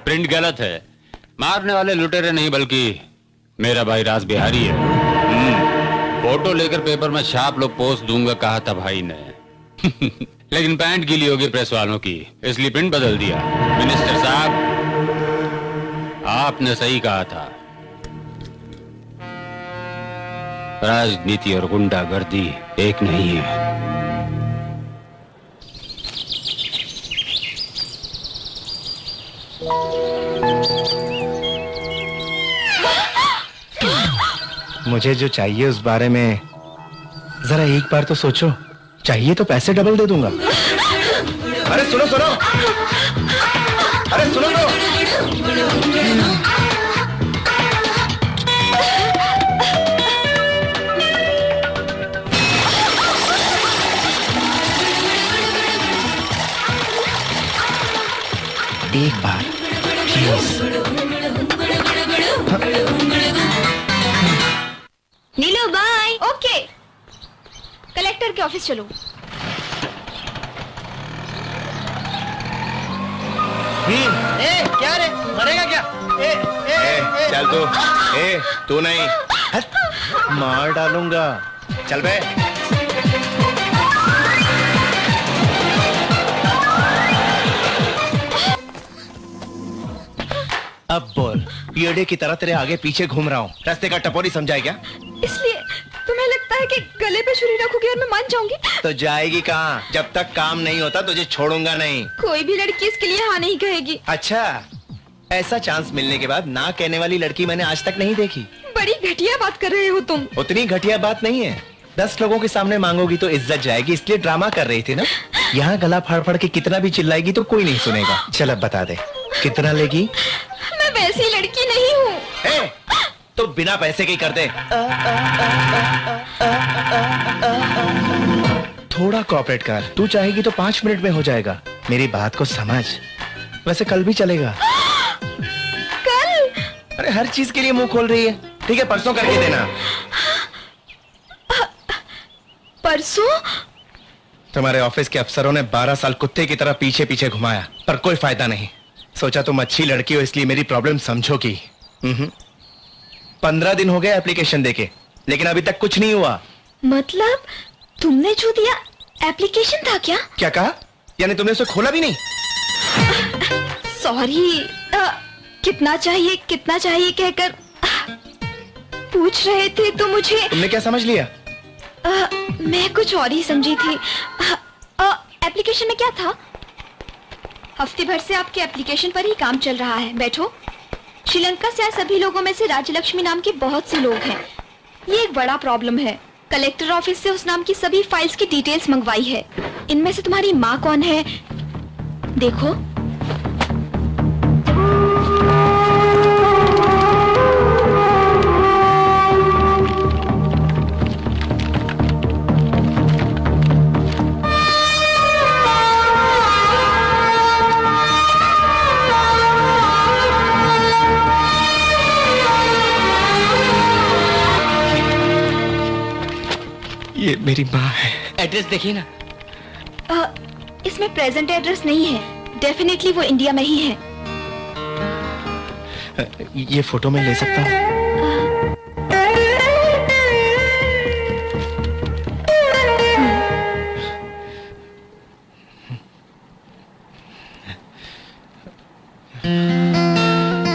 प्रिंट गलत है। मारने वाले लुटेरे नहीं बल्कि मेरा भाई राज बिहारी है। फोटो लेकर पेपर में छाप लो, पोस्ट दूंगा कहा था भाई ने। लेकिन पैंट गीली होगी प्रेस वालों की, इसलिए प्रिंट बदल दिया। मिनिस्टर साहब, आपने सही कहा था। राजनीति और गुंडागर्दी एक नहीं है। मुझे जो चाहिए उस बारे में जरा एक बार तो सोचो। चाहिए तो पैसे डबल दे दूंगा। अरे सुनो सुनो, अरे सुनो तो। एक बार नीलू बाय। ओके, कलेक्टर के ऑफिस चलो। क्या रे, मरेगा क्या? चल तू नहीं, मार डालूंगा। चल बे। अब बोल, पीड़े की तरह तेरे आगे पीछे घूम रहा हूँ, रास्ते का टपोरी समझाए क्या? इसलिए तुम्हें लगता है कि गले पे छुरी रखोगे और मैं मान जाऊंगी? तो जाएगी कहाँ? जब तक काम नहीं होता तुझे छोड़ूंगा नहीं। कोई भी लड़की इसके लिए हाँ नहीं कहेगी। अच्छा, ऐसा चांस मिलने के बाद ना कहने वाली लड़की मैंने आज तक नहीं देखी। बड़ी घटिया बात कर रहे हो तुम। उतनी घटिया बात नहीं है। 10 लोगों के सामने मांगोगी तो इज्जत जाएगी, इसलिए ड्रामा कर रही थी ना। यहाँ गला फाड़ फाड़ के कितना भी चिल्लाएगी तो कोई नहीं सुनेगा। चल अब बता दे, कितना लेगी? मैं वैसी लड़की नहीं हूँ। तो बिना पैसे के ही कर दे। थोड़ा कोऑपरेट कर। तू चाहेगी तो 5 मिनट में हो जाएगा। मेरी बात को समझ। वैसे कल भी चलेगा। कल? अरे हर चीज के लिए मुंह खोल रही है। ठीक है, परसों करके देना। परसों? तुम्हारे ऑफिस के अफसरों ने 12 साल कुत्ते की तरह पीछे पीछे घुमाया, पर कोई फायदा नहीं। सोचा तुम अच्छी लड़की हो इसलिए मेरी प्रॉब्लम समझोगी। 15 दिन हो गए एप्लीकेशन देके, लेकिन अभी तक कुछ नहीं हुआ। मतलब तुमने जो दिया एप्लीकेशन था क्या? क्या कहा? यानी तुमने उसे खोला भी नहीं? सॉरी, कितना चाहिए कहकर पूछ रहे थे तो मुझे। तुमने क्या समझ लिया? मैं कुछ और ही समझी थी। एप्लीकेशन में क्या था? हफ्ते भर से आपके एप्लीकेशन पर ही काम चल रहा है। बैठो। श्रीलंका से आए सभी लोगों में से राज्यलक्ष्मी नाम के बहुत से लोग हैं। ये एक बड़ा प्रॉब्लम है। कलेक्टर ऑफिस से उस नाम की सभी फाइल्स की डिटेल्स मंगवाई है। इनमें से तुम्हारी माँ कौन है? देखो। ये मेरी माँ है। एड्रेस देखिए ना। इसमें प्रेजेंट एड्रेस नहीं है। डेफिनेटली वो इंडिया में ही है। ये फोटो मैं ले सकता हूँ?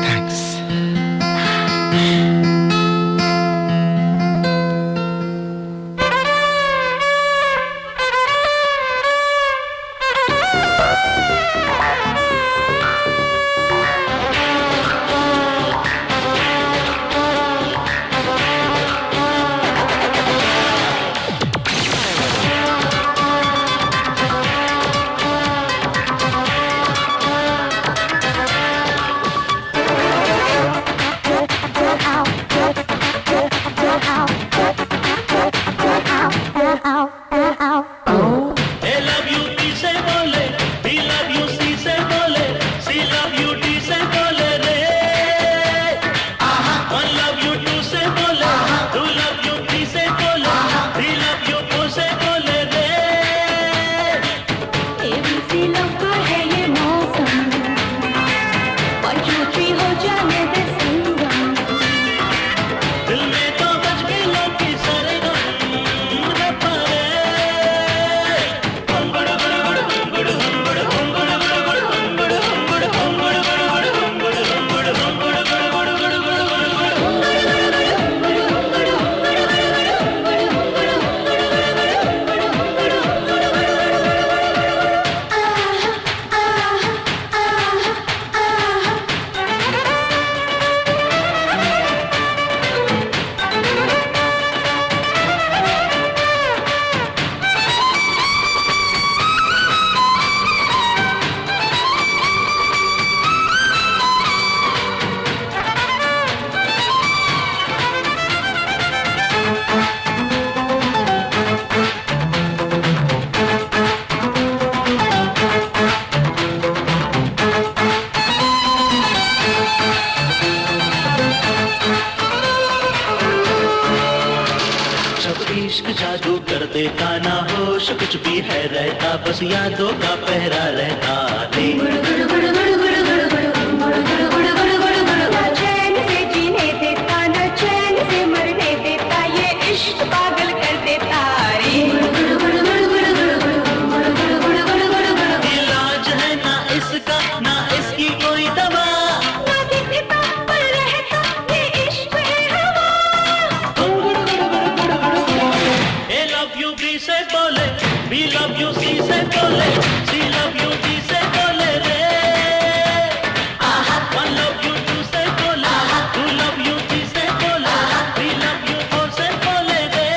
थैंक्स। इश्क जादू कर देता, ना होश कुछ भी है रहता, बस यादों का पहरा रहता। ना चैन से जीने देता, ना चैन से मरने देता, ये इश्क पागल कर देता रे। इलाज है ना इसका, ना इसकी कोई दवा, ना दिखता पर रहता, ये इश्क है हवा। ए लव यू बी से बोले, बी लव यू सी से बोले, सी लव यू डी से बोले रे। वन लव यू टू से बोले, टू लव यू थ्री से बोले, थ्री लव यू फोर से बोले रे।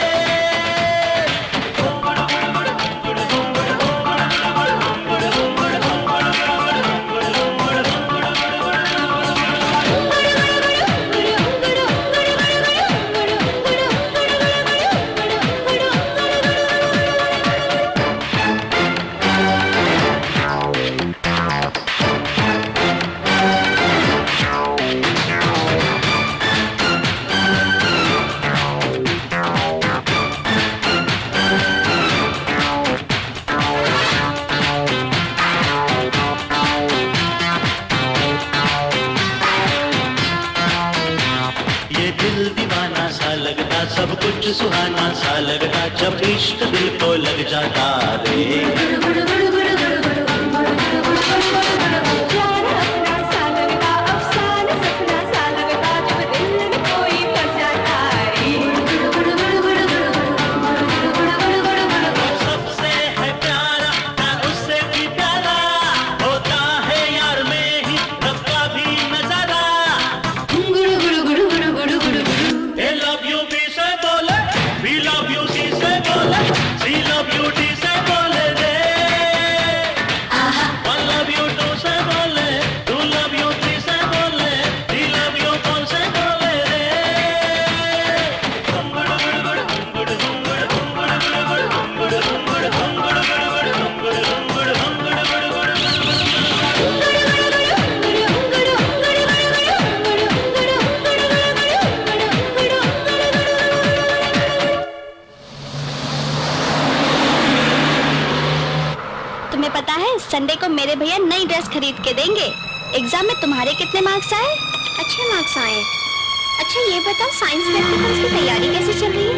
ये दिल दीवाना सा लगता, सब कुछ सुहाना सा लगता, जब इश्क दिल को लग जाता रे। जान अपना सा लगता, अफसाना सपना सा लगता, जब दिल में कोई फंस जाता रे। सबसे है प्यारा ना उससे भी प्यारा, होता है यार में ही रब का भी नजारा। ए लव यू बी से बोले, बी लव यू सी से बोले, सी लव यू डी से बोले रे। वन लव यू टू से बोले, टू लव यू थ्री से बोले, थ्री लव यू फोर से बोले रे। तुम्हें पता है संडे को मेरे भैया नई ड्रेस खरीद के देंगे। एग्जाम में तुम्हारे कितने मार्क्स आए? अच्छे मार्क्स आए। अच्छा ये बताओ साइंस प्रैक्टिकल्स की तैयारी कैसे चल रही है?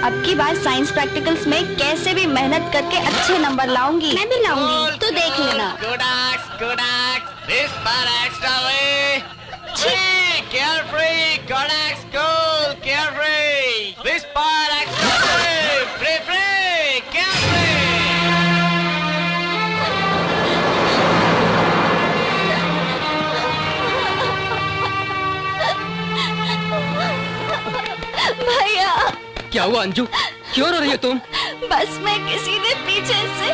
अब की बार साइंस प्रैक्टिकल्स में कैसे भी मेहनत करके अच्छे नंबर लाऊंगी। मैं भी लाऊंगी, तो देख लेना। This bar extra way. Free, carefree, Kodak school, carefree. This bar extra way. Free, free, carefree. भैया क्या हुआ अंजू, क्यों रो रही हो तुम? बस मैं किसी ने पीछे से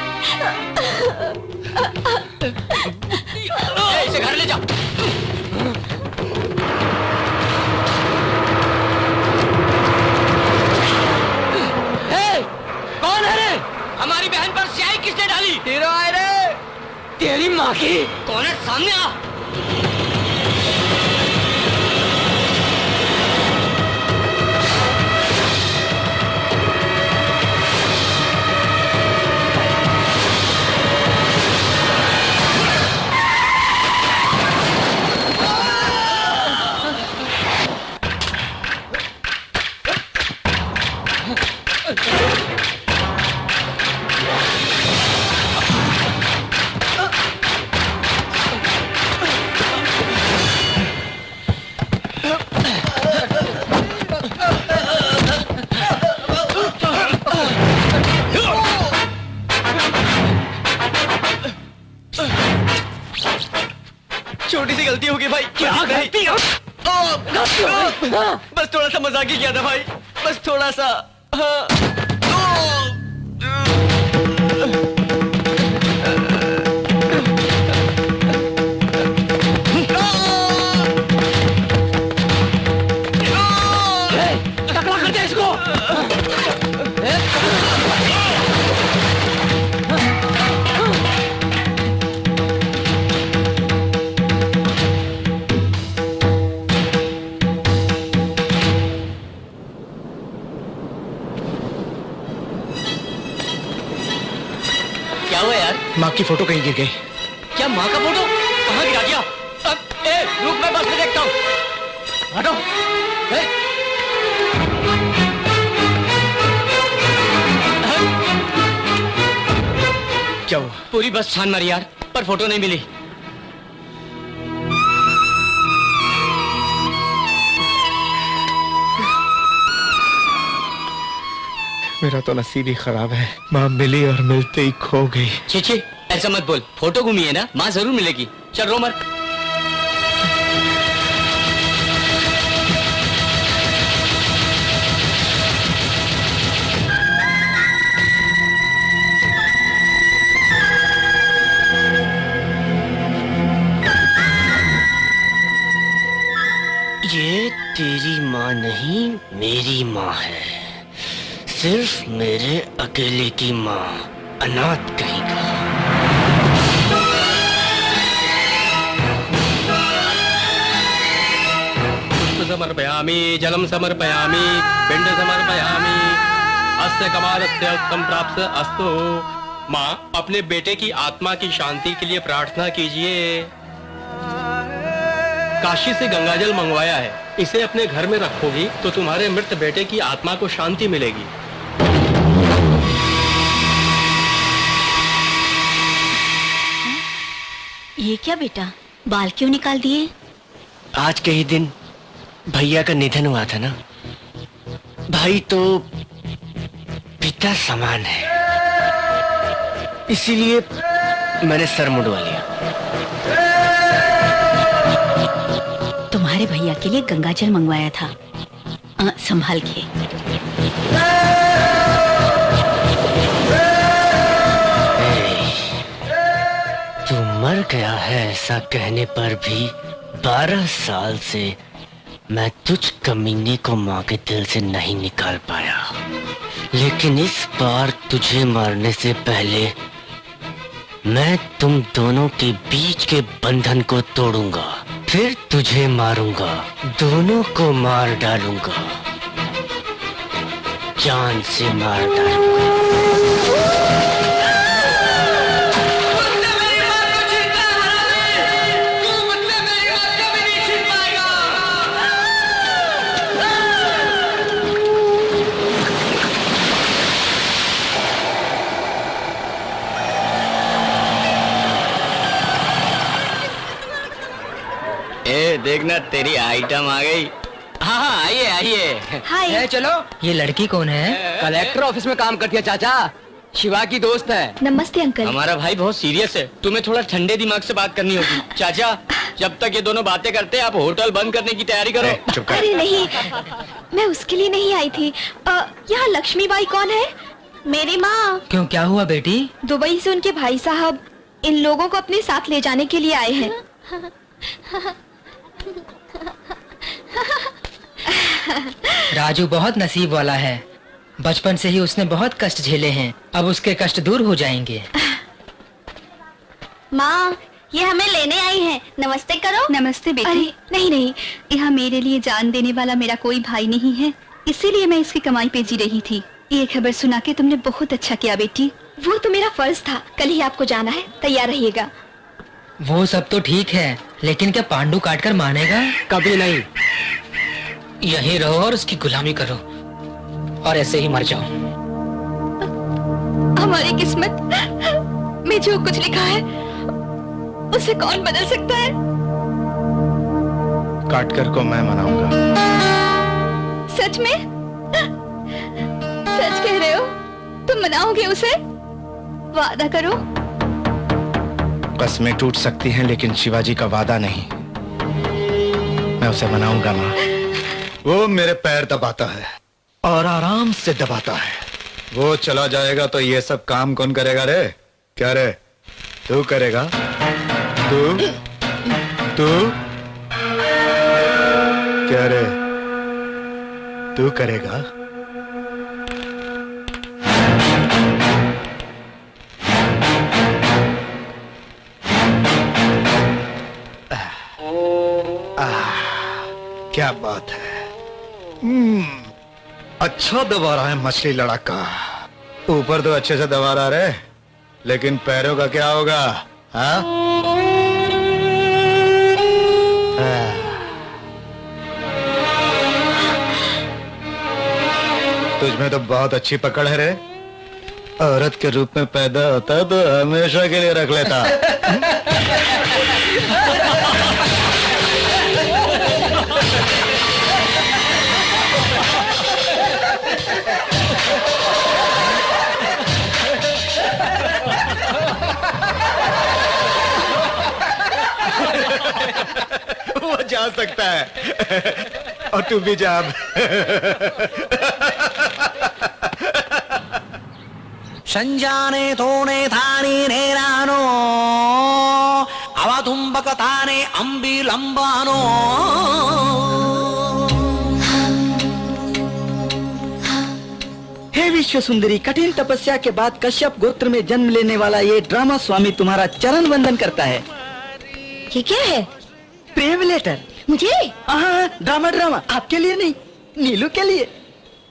इसे घर ले जाओ। कौन है रे? हमारी बहन पर स्याही किसने डाली? तेरा है रे, तेरी माँ की। कौन है? सामने आ। छोटी सी गलती होगी भाई। क्या गलती हो? बस थोड़ा सा मजाक ही किया था भाई, बस थोड़ा सा। हाँ। टकला कर दे इसको। हुआ यार? माँ की फोटो कहीं गिर गई। क्या माँ का फोटो कहाँ गिरा दिया? रुक, मैं बस में देखता हूँ। हटो। क्या हुआ? पूरी बस छान मारी यार, पर फोटो नहीं मिली। मेरा तो नसीब ही खराब है। माँ मिली और मिलते ही खो गई। छी, ऐसा मत बोल। फोटो घूमी है ना, माँ जरूर मिलेगी। चल रो मत। ये तेरी माँ नहीं, मेरी माँ है। सिर्फ मेरे अकेले की माँ, अनाथ कहीं का। पुष्प समर्पयामि, जलम समर्पयामि, पिंड समर्पयामि, अस्य कमालस्य संप्राप्त अस्तु। माँ, अपने बेटे की आत्मा की शांति के लिए प्रार्थना कीजिए। काशी से गंगाजल मंगवाया है, इसे अपने घर में रखोगी तो तुम्हारे मृत बेटे की आत्मा को शांति मिलेगी। ये क्या बेटा, बाल क्यों निकाल दिए? आज के ही दिन भैया का निधन हुआ था ना। भाई तो पिता समान है, इसीलिए मैंने सर मुंडवा लिया। तुम्हारे भैया के लिए गंगाजल मंगवाया था, संभाल के। तू मर गया है ऐसा कहने पर भी 12 साल से मैं तुझ कमीने को माँ के दिल से नहीं निकाल पाया, लेकिन इस बार तुझे मारने से पहले मैं तुम दोनों के बीच के बंधन को तोड़ूंगा, फिर तुझे मारूंगा, दोनों को मार डालूंगा, जान से मार डालूंगा। देखना तेरी आइटम आ गई। हाँ, आइए आइए। हाय। चलो। ये लड़की कौन है? कलेक्टर ऑफिस में काम करती है चाचा, शिवा की दोस्त है। नमस्ते अंकल। हमारा भाई बहुत सीरियस है, तुम्हें थोड़ा ठंडे दिमाग से बात करनी होगी। चाचा, जब तक ये दोनों बातें करते हैं आप होटल बंद करने की तैयारी करो। अरे नहीं, मैं उसके लिए नहीं आई थी। यहाँ लक्ष्मीबाई कौन है? मेरी माँ। क्यों, क्या हुआ बेटी? दुबई से उनके भाई साहब इन लोगों को अपने साथ ले जाने के लिए आए हैं। राजू बहुत नसीब वाला है, बचपन से ही उसने बहुत कष्ट झेले हैं, अब उसके कष्ट दूर हो जाएंगे। माँ, ये हमें लेने आई है, नमस्ते करो। नमस्ते बेटी। अरे नहीं नहीं, यहाँ मेरे लिए जान देने वाला मेरा कोई भाई नहीं है, इसीलिए मैं इसकी कमाई पे जी रही थी। ये खबर सुना के तुमने बहुत अच्छा किया बेटी। वो तो मेरा फर्ज था। कल ही आपको जाना है, तैयार रहिएगा। वो सब तो ठीक है, लेकिन क्या पांडु काट कर मानेगा? कभी नहीं। यहीं रहो और उसकी गुलामी करो और ऐसे ही मर जाओ। हमारी किस्मत में जो कुछ लिखा है उसे कौन बदल सकता है? काटकर को मैं मनाऊंगा। सच में? सच कह रहे हो? तुम मनाओगे उसे? वादा करो। कस्में टूट सकती हैं, लेकिन शिवाजी का वादा नहीं। मैं उसे मनाऊंगा माँ। वो मेरे पैर दबाता है और आराम से दबाता है। वो चला जाएगा तो ये सब काम कौन करेगा रे? क्या रे, तू करेगा? तू क्या रे, तू करेगा? क्या बात है। अच्छा दबा रहा है मछली लड़ाका। ऊपर तो अच्छे से दबा रहा है, लेकिन पैरों का क्या होगा? हाँ? तुझमें तो बहुत अच्छी पकड़ है रे। औरत के रूप में पैदा होता तो हमेशा के लिए रख लेता। वो जा सकता है और तू भी जा। ಸಂಜಾನೆ ತೋಣೆ ಥಾನಿ ನೇರಾನೋ ಅವತುಂಬಕ ತಾನೆ ಅಂಬಿ ಲಂಬಾನೋ हे विश्व सुंदरी, कठिन तपस्या के बाद कश्यप गोत्र में जन्म लेने वाला ये ड्रामा स्वामी तुम्हारा चरण वंदन करता है। ये क्या है? प्रेम लेटर। मुझे? हाँ, ड्रामा ड्रामा आपके लिए नहीं, नीलू के लिए।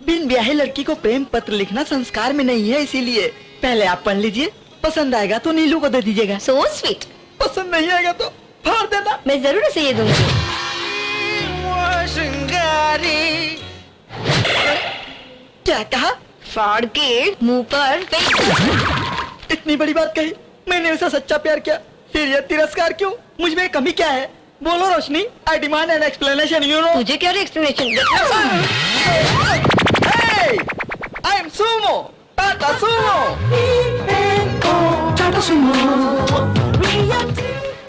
बिन ब्याही लड़की को प्रेम पत्र लिखना संस्कार में नहीं है, इसीलिए पहले आप पढ़ लीजिए, पसंद आएगा तो नीलू को दे दीजिएगा। So sweet। पसंद नहीं आएगा तो फाड़ देना। मैं जरूर उसे ये दूंगी। क्या कहा? फाड़ के मुंह पर फेंक। इतनी बड़ी बात कही, मैंने उसे सच्चा प्यार किया, फिर ये तिरस्कार क्यों? मुझ में कमी क्या है? बोलो Roshni, I demand an explanation, you know. तुझे क्या explanation? I am Sumo, Tata Sumo, Tata Sumo.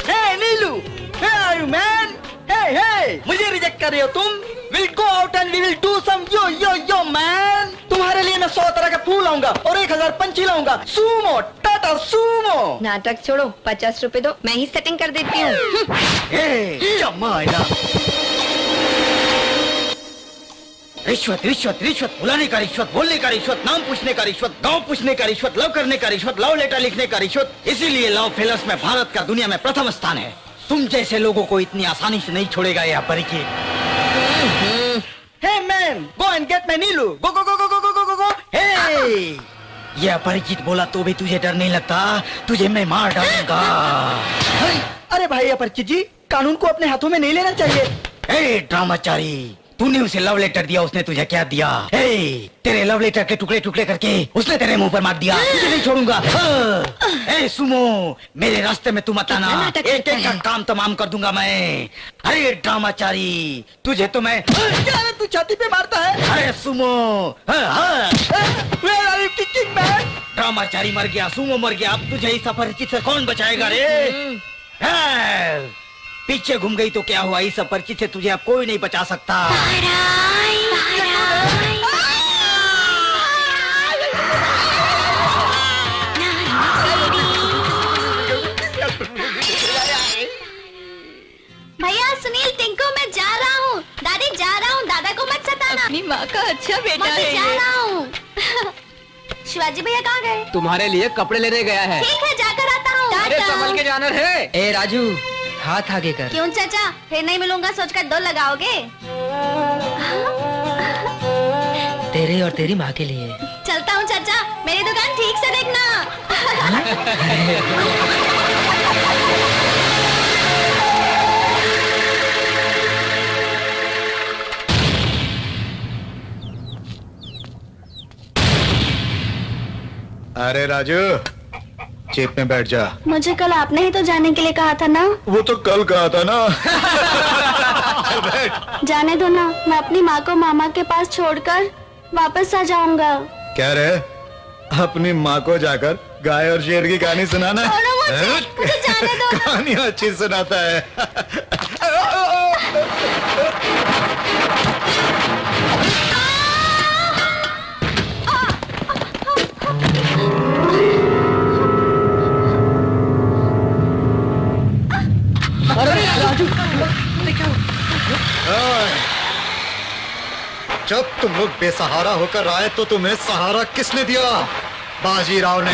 Hey Neelu, hey are you man? Hey, मुझे रिजेक्ट कर रहे हो तुम? We'll go out and we will do some yo man। तुम्हारे लिए मैं 100 तरह के फूल लाऊंगा और 1000 पंछी लाऊंगा। Sumo, Tata Sumo. नाटक छोड़ो, 50 रुपए दो, मैं ही सेटिंग कर देती हूँ। रिश्वत रिश्वत रिश्वत, बुलाने का रिश्वत, बोलने का रिश्वत, नाम पूछने का रिश्वत, गांव पूछने का रिश्वत, लव करने का रिश्वत, लव लेटर लिखने का रिश्वत। इसीलिए लव फेलर्स में भारत का दुनिया में प्रथम स्थान है। तुम जैसे लोगों को इतनी आसानी से नहीं छोड़ेगा यह परिचित। Hey man, go and get my Neelu. Go go go go go go go go। Hey, ये अपरिचित बोला तो भी तुझे डर नहीं लगता? तुझे मैं मार डालूंगा। अरे भाई अपरिचित जी, कानून को अपने हाथों में नहीं लेना चाहिए। हे ड्रामाचारी, तूने उसे लव लेटर दिया, उसने तुझे क्या दिया? हे, तेरे लव लेटर के टुकड़े टुकड़े करके उसने तेरे मुंह पर मार दिया। तुझे नहीं छोड़ूंगा। ए सुमो, मेरे रास्ते में तू मत आना, एक एक का काम तमाम कर दूंगा मैं। अरे ड्रामाचारी, तुझे तो मैं। तू छाती पे मारता है। अरे Sumo, Where are you kicking man? ड्रामाचारी मर गया, सुमो मर गया, अब तुझे इस अपरिचित से कौन बचाएगा रे? पीछे घूम गई तो क्या हुआ, इस अपरिचित से तुझे अब कोई नहीं बचा सकता। भैया सुनील, टिंकू मैं जा रहा हूँ। दादी जा रहा हूँ, दादा को मत सताना। अपनी माँ का अच्छा बेटा मैं है जा ये। रहा हूँ। शिवाजी भैया कहाँ गए? तुम्हारे लिए कपड़े लेने गया है। ठीक है, जाकर आता हूँ। अरे संभल के जाना रे। ए राजू, हाथ आगे कर। क्यों चाचा, फिर नहीं मिलूंगा सोचकर 2 लगाओगे? तेरे और तेरी माँ के लिए। चलता हूँ चाचा, मेरी दुकान ठीक से देखना। अरे राजू, जीप में बैठ जा। मुझे कल आपने ही तो जाने के लिए कहा था ना। वो तो कल कहा था ना। जाने दो ना, मैं अपनी माँ को मामा के पास छोड़कर वापस आ जाऊंगा। क्या रे, अपनी माँ को जाकर गाय और शेर की कहानी सुनाना? मुझे जाने दो। कहानी अच्छी सुनाता है। अरे राजू, जब तुम लोग बेसहारा होकर आए तो तुम्हें सहारा किसने दिया? बाजीराव ने।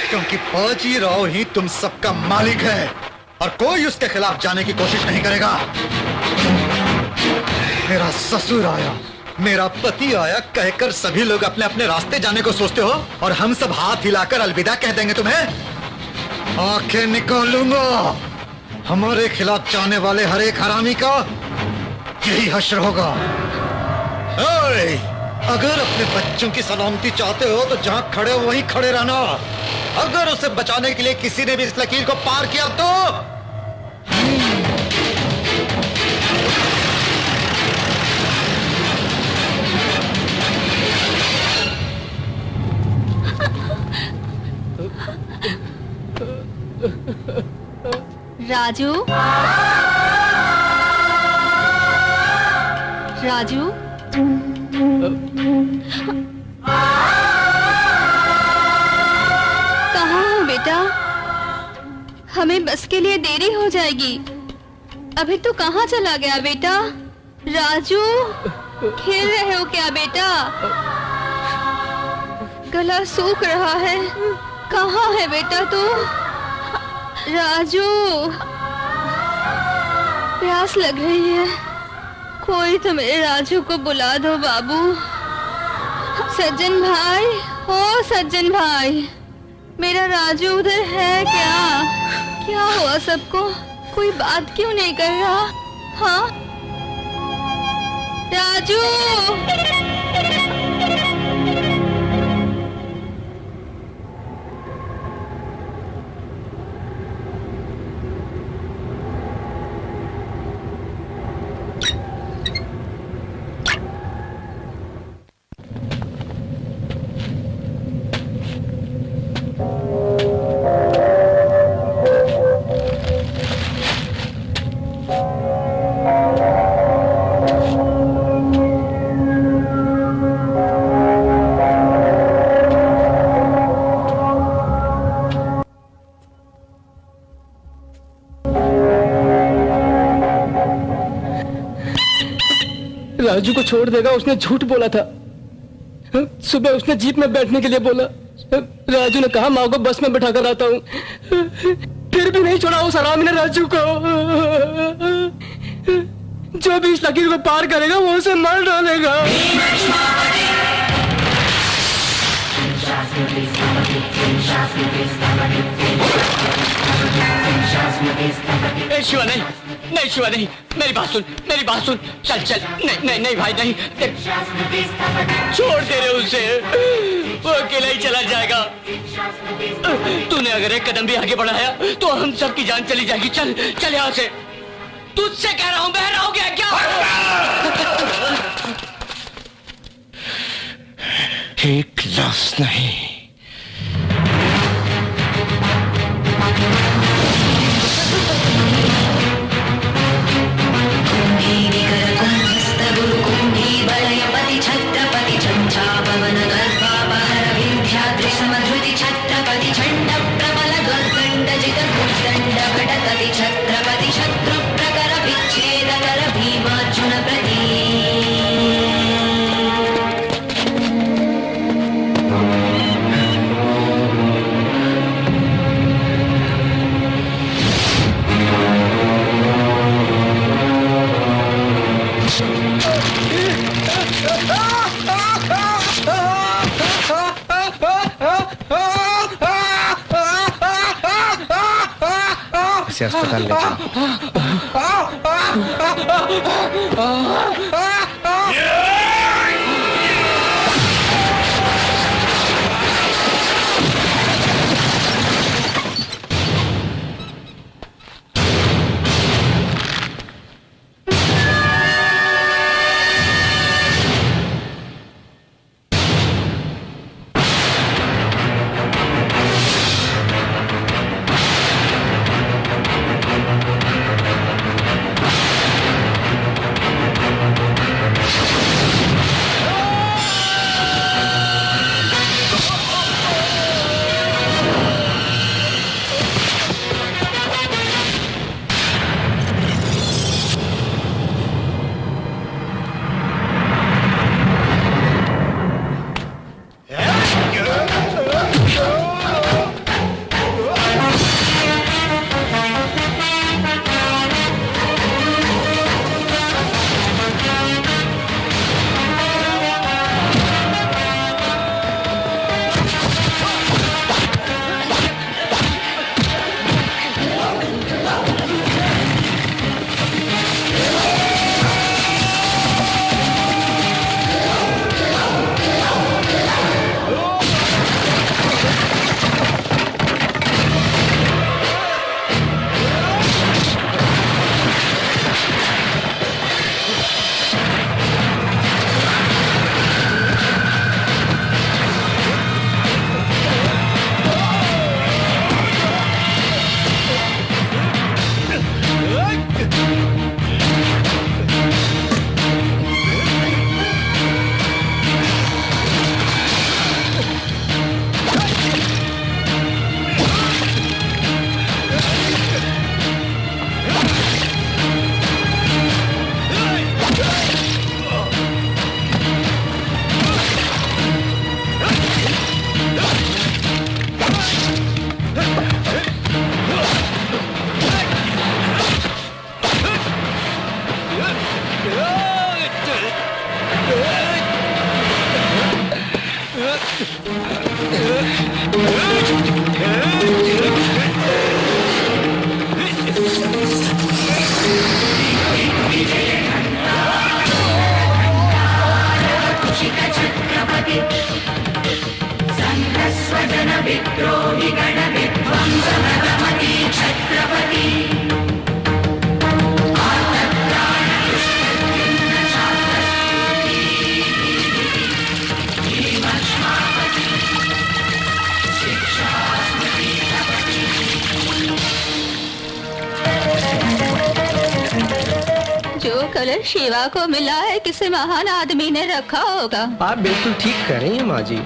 क्योंकि बाजीराव ही तुम सबका मालिक है और कोई उसके खिलाफ जाने की कोशिश नहीं करेगा। मेरा ससुर आया मेरा पति आया कहकर सभी लोग अपने अपने रास्ते जाने को सोचते हो और हम सब हाथ हिलाकर अलविदा कह देंगे तुम्हें? आंखें निकालूंगा। हमारे खिलाफ जाने वाले हर एक हरामी का यही हश्र होगा। ओए, अगर अपने बच्चों की सलामती चाहते हो तो जहां खड़े हो वहीं खड़े रहना। अगर उसे बचाने के लिए किसी ने भी इस लकीर को पार किया तो राजू, राजू, कहाँ हो बेटा? हमें बस के लिए देरी हो जाएगी। अभी तो कहाँ चला गया बेटा? राजू, खेल रहे हो क्या बेटा? गला सूख रहा है। कहाँ है बेटा तू? राजू, प्यास लग रही है। कोई तो मेरे राजू को बुला दो बाबू। सज्जन भाई, ओ सज्जन भाई, मेरा राजू उधर है क्या? क्या हुआ सबको? कोई बात क्यों नहीं कर रहा? हाँ राजू, राजू को छोड़ देगा, उसने झूठ बोला था। सुबह उसने जीप में बैठने के लिए बोला। राजू ने कहा माँ को बस में बैठा कर आता हूँ, फिर भी नहीं छोड़ा उस हरामी ने राजू को। जो भी इस लकीर को पार करेगा वो उसे मार डालेगा। शिवा नहीं, नहीं शिवा नहीं, मेरी बात सुन, मेरी बात सुन। चल चल, नहीं नहीं नहीं भाई नहीं, छोड़ दे रहे उसे, वो अकेला ही चला जाएगा। तूने अगर एक कदम भी आगे बढ़ाया तो हम सब की जान चली जाएगी। चल चल यहाँ से, तुझसे कह रहा हूँ, बहरा हो गया क्या? एक लाश नहीं, छत्रपति झंझापवन गर्भापहर विंध्याद्रि समधृति छत्रपति झंड प्रबल दुर्दंड जित भूदंड भटकति छत्रपति शत्रु प्रकर विच्छेद कर भीमार्जुन प्रति। इसे अस्पताल ले विद्रोही गण विध्वंस नरमति छत्रपति जो कलर शिवा को मिला है किसी महान आदमी ने रखा होगा। आप बिल्कुल ठीक कह रही हैं माँ जी।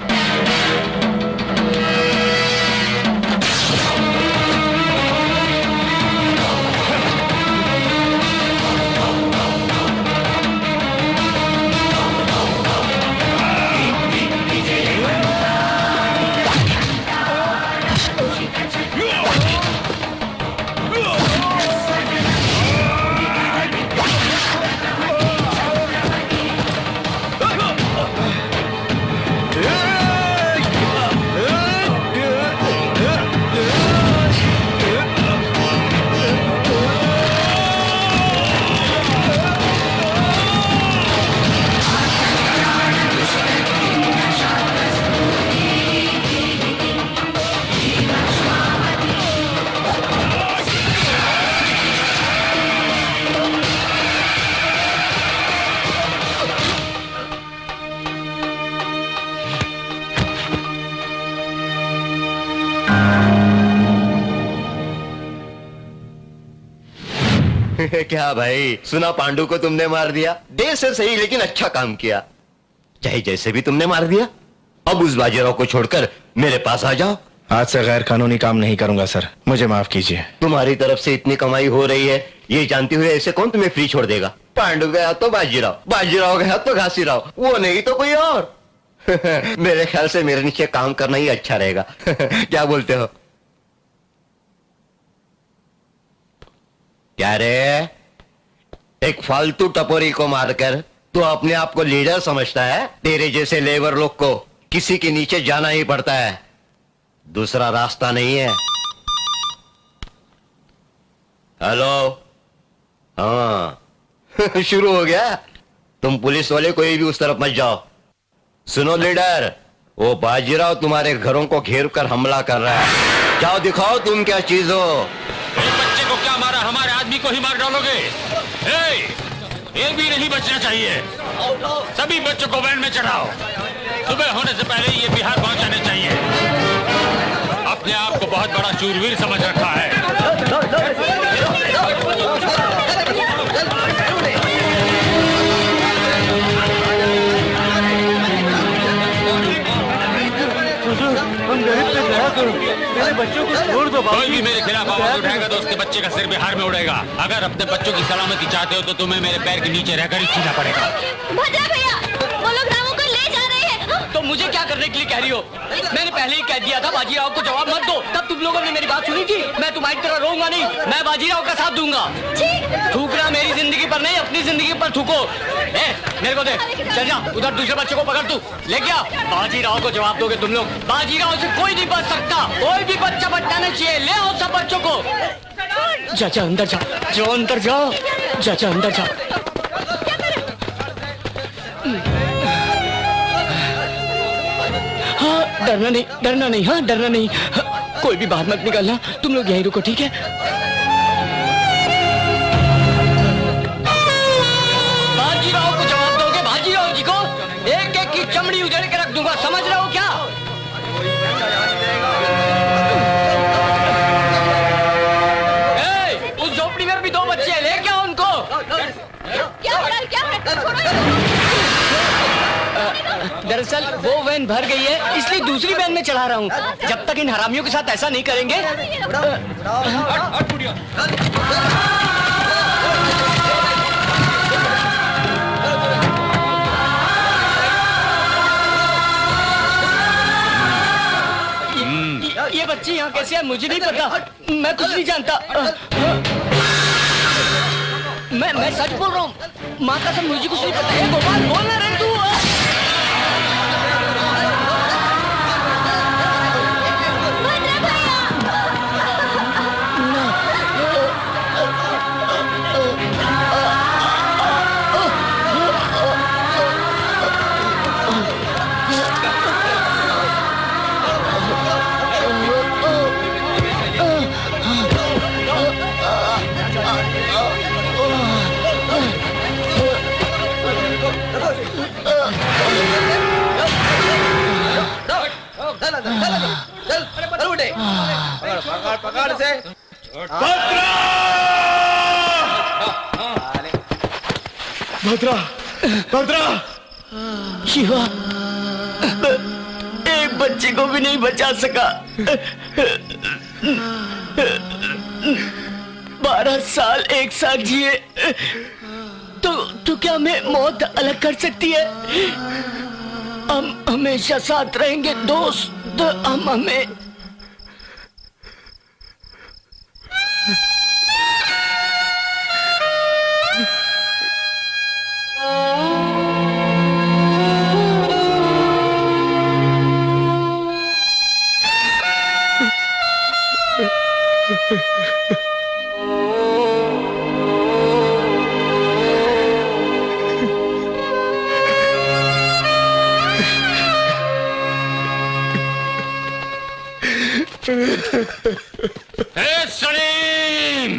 क्या भाई, सुना पांडु को तुमने मार दिया? देर से सही लेकिन अच्छा काम किया। चाहे जैसे भी तुमने मार दिया, अब उस बाजीराव को छोड़कर मेरे पास आ जाओ। आज से गैर कानूनी काम नहीं करूंगा सर, मुझे माफ कीजिए। तुम्हारी तरफ से इतनी कमाई हो रही है, ये जानते हुए ऐसे कौन तुम्हें फ्री छोड़ देगा? पांडु गया तो बाजीराव, बाजीराव गया तो घासीराव, वो नहीं तो कोई और। मेरे ख्याल से मेरे नीचे काम करना ही अच्छा रहेगा। क्या बोलते हो? क्या रे, एक फालतू टपोरी को मारकर तू अपने आप को लीडर समझता है? तेरे जैसे लेबर लोग को किसी के नीचे जाना ही पड़ता है, दूसरा रास्ता नहीं है। हेलो, हाँ शुरू हो गया। तुम पुलिस वाले कोई भी उस तरफ मत जाओ। सुनो लीडर, वो बाजीराव तुम्हारे घरों को घेर कर हमला कर रहा है, जाओ दिखाओ तुम क्या चीज हो। एक बच्चे को क्या मारा, हमारे आदमी को ही मार डालोगे? एक भी नहीं बचना चाहिए। सभी बच्चों को वैन में चढ़ाओ, सुबह होने से पहले ये बिहार पहुंचाने चाहिए। अपने आप को बहुत बड़ा शूरवीर समझ रखा है। मेरे बच्चों को छोड़ दो। कोई भी मेरे खिलाफ आवाज उठाएगा तो उसके बच्चे का सिर बिहार में उड़ेगा। अगर अपने बच्चों की सलामती चाहते हो तो तुम्हें मेरे पैर के नीचे रहकर ही सीना पड़ेगा। भद्रा भैया, वो लोग रामू को ले जा रहे हैं। तो मुझे क्या करने के लिए कह रही हो? मैंने पहले ही कह दिया था बाजीराव को जवाब मत दो, तब तुम लोगों ने मेरी बात सुनी थी। मैं तुम्हारी तरह रोऊंगा नहीं, मैं बाजीराव का साथ दूंगा। थूकना मेरी जिंदगी पर नहीं, अपनी जिंदगी पर थूको। मेरे को दे, चल जा उधर दूसरे बच्चे को पकड़, तू ले गया। बाजीराव को जवाब दोगे तुम लोग? बाजीराव से कोई नहीं बच सकता, कोई भी बच्चा बचना नहीं चाहिए। ले आओ सब बच्चों को। जा अंदर जा, जो अंदर जाओ, जा अंदर जा। हाँ डरना नहीं, हाँ डरना नहीं। हाँ, कोई भी बाहर मत निकलना, तुम लोग यहीं रुको, ठीक है? बाजीराव को जवाब दोगे? बाजीराव जी को एक एक की चमड़ी उधेड़ के रख दूंगा, समझ रहे हो क्या? उस झोपड़ी में भी दो बच्चे हैं, ले क्या उनको? दरअसल वो वैन भर गई है, इसलिए दूसरी वैन में चढ़ा रहा हूँ। जब तक इन हरामियों के साथ ऐसा नहीं करेंगे। ये बच्ची यहाँ कैसे है मुझे नहीं पता, मैं कुछ नहीं जानता। मैं सच बोल रहा हूँ, माँ कसम मुझे कुछ नहीं पता। गोपाल बोल ना रहे तू। चल उठे पकड़ से भद्रा भद्रा शिवा एक बच्चे को भी नहीं बचा सका। 12 साल एक साथ जिए तो क्या हमें मौत अलग कर सकती है? हम हमेशा साथ रहेंगे दोस्त। हम हमें सलीम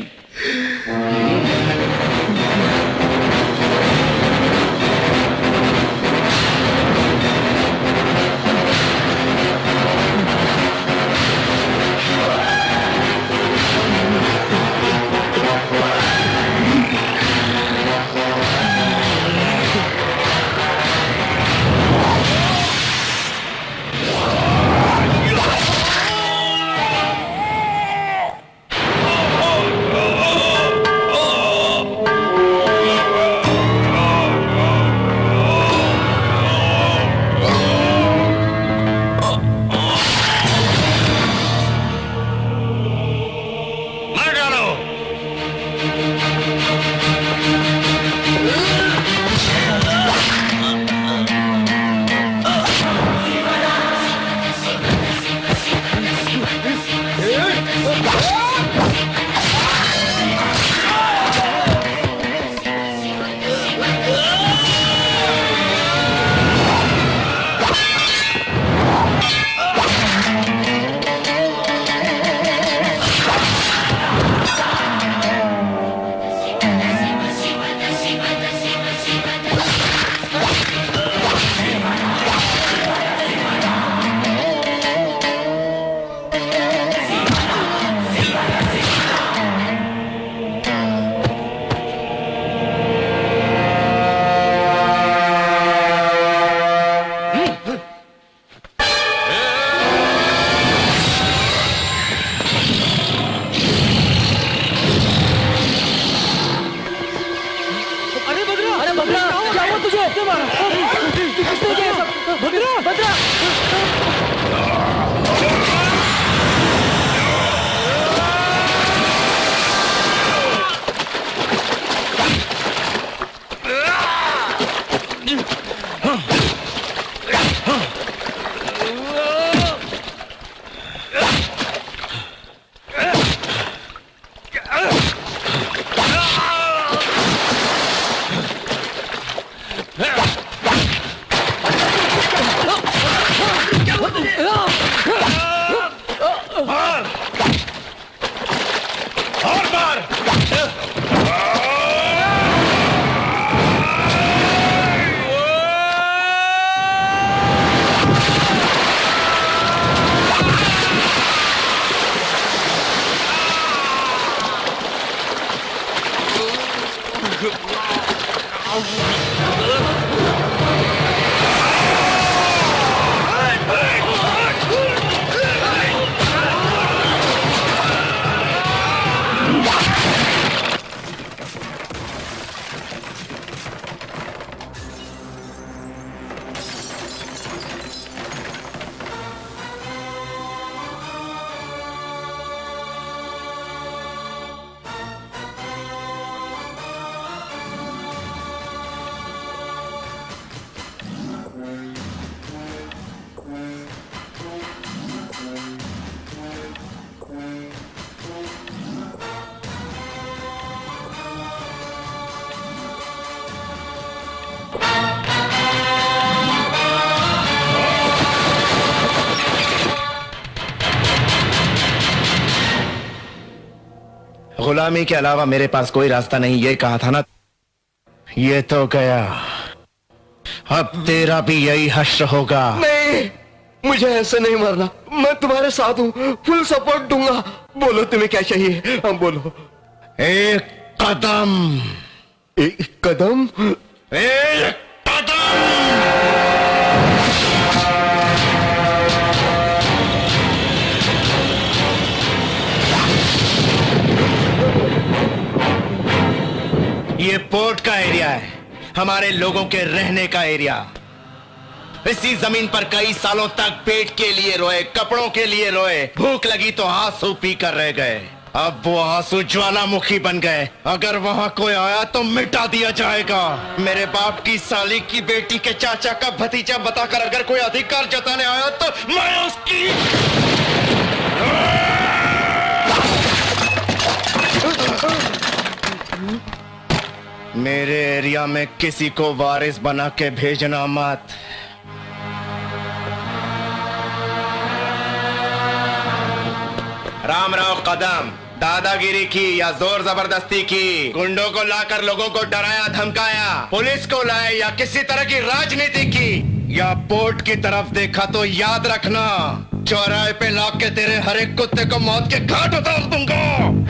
गुलामी के अलावा मेरे पास कोई रास्ता नहीं, ये कहा था ना। ये तो गया, अब तेरा भी यही हश्र होगा। मुझे ऐसे नहीं मरना, मैं तुम्हारे साथ हूँ, फुल सपोर्ट दूंगा। बोलो तुम्हें क्या चाहिए? हाँ बोलो। एक कदम। एक कदम? एक कदम। ये पोर्ट का एरिया है, हमारे लोगों के रहने का एरिया। इसी जमीन पर कई सालों तक पेट के लिए रोए, कपड़ों के लिए रोए, भूख लगी तो आंसू पी कर रह गए। अब वो आंसू ज्वालामुखी बन गए। अगर वहां कोई आया तो मिटा दिया जाएगा। मेरे बाप की साली की बेटी के चाचा का भतीजा बताकर अगर कोई अधिकार जताने आया तो मैं उसकी मेरे एरिया में किसी को वारिस बना के भेजना मत। रामराव कदम, दादागिरी की या जोर जबरदस्ती की, गुंडों को लाकर लोगों को डराया धमकाया, पुलिस को लाए या किसी तरह की राजनीति की, या पोर्ट की तरफ देखा तो याद रखना, चौराहे पे लाके के तेरे हर एक कुत्ते को मौत के घाट उतार दूंगा।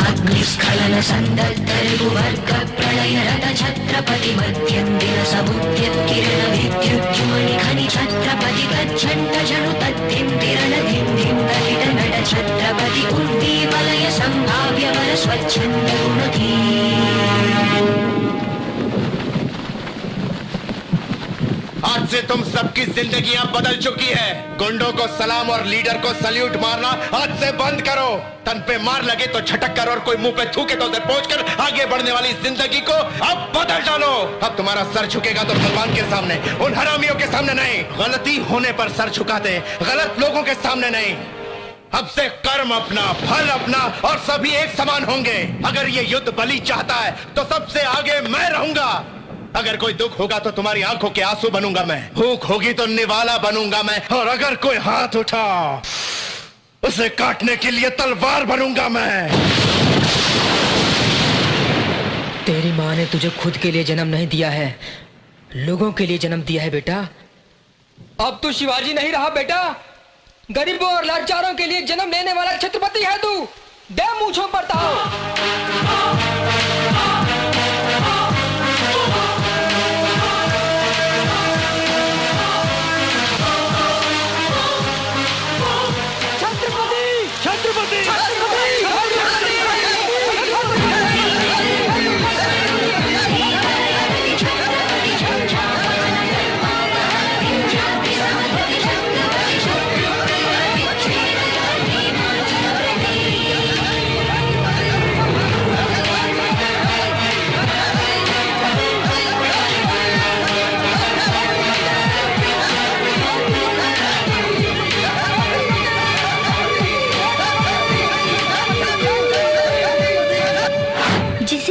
अग्निस्खलन संदर्तर्गुवर्ग प्रलय रथ छत्रपति मध्यन्दिन समुद्यत किरण विद्युज्जुमणि खनि छत्रपति गच्छन्त जनु तद्दिन्दिरण धिन्धिं दलित नट छत्रपति उद्दीपलय संभाव्य वर स्वच्छन्द गुणधी। आज से तुम सबकी जिंदगियां बदल चुकी है। गुंडों को सलाम और लीडर को सल्यूट मारना आज से बंद करो। तन पे मार लगे तो झटक कर और कोई मुंह पे थूके तो उधर पहुंचकर आगे बढ़ने वाली जिंदगी को अब बदल डालो। अब तुम्हारा सर झुकेगा तो भगवान के सामने, उन हरामियों के सामने नहीं। गलती होने पर सर झुकाते, गलत लोगों के सामने नहीं। अब से कर्म अपना, फल अपना और सभी एक समान होंगे। अगर ये युद्ध बलि चाहता है तो सबसे आगे मैं रहूंगा। अगर कोई दुख होगा तो तुम्हारी आंखों के आंसू बनूंगा मैं, भूख होगी तो निवाला बनूंगा मैं, और अगर कोई हाथ उठा उसे काटने के लिए तलवार बनूंगा मैं। तेरी माँ ने तुझे खुद के लिए जन्म नहीं दिया है, लोगों के लिए जन्म दिया है बेटा। अब तू शिवाजी नहीं रहा बेटा, गरीबों और लाचारों के लिए जन्म लेने वाला छत्रपति है तू। दे मूंछों पर ताव।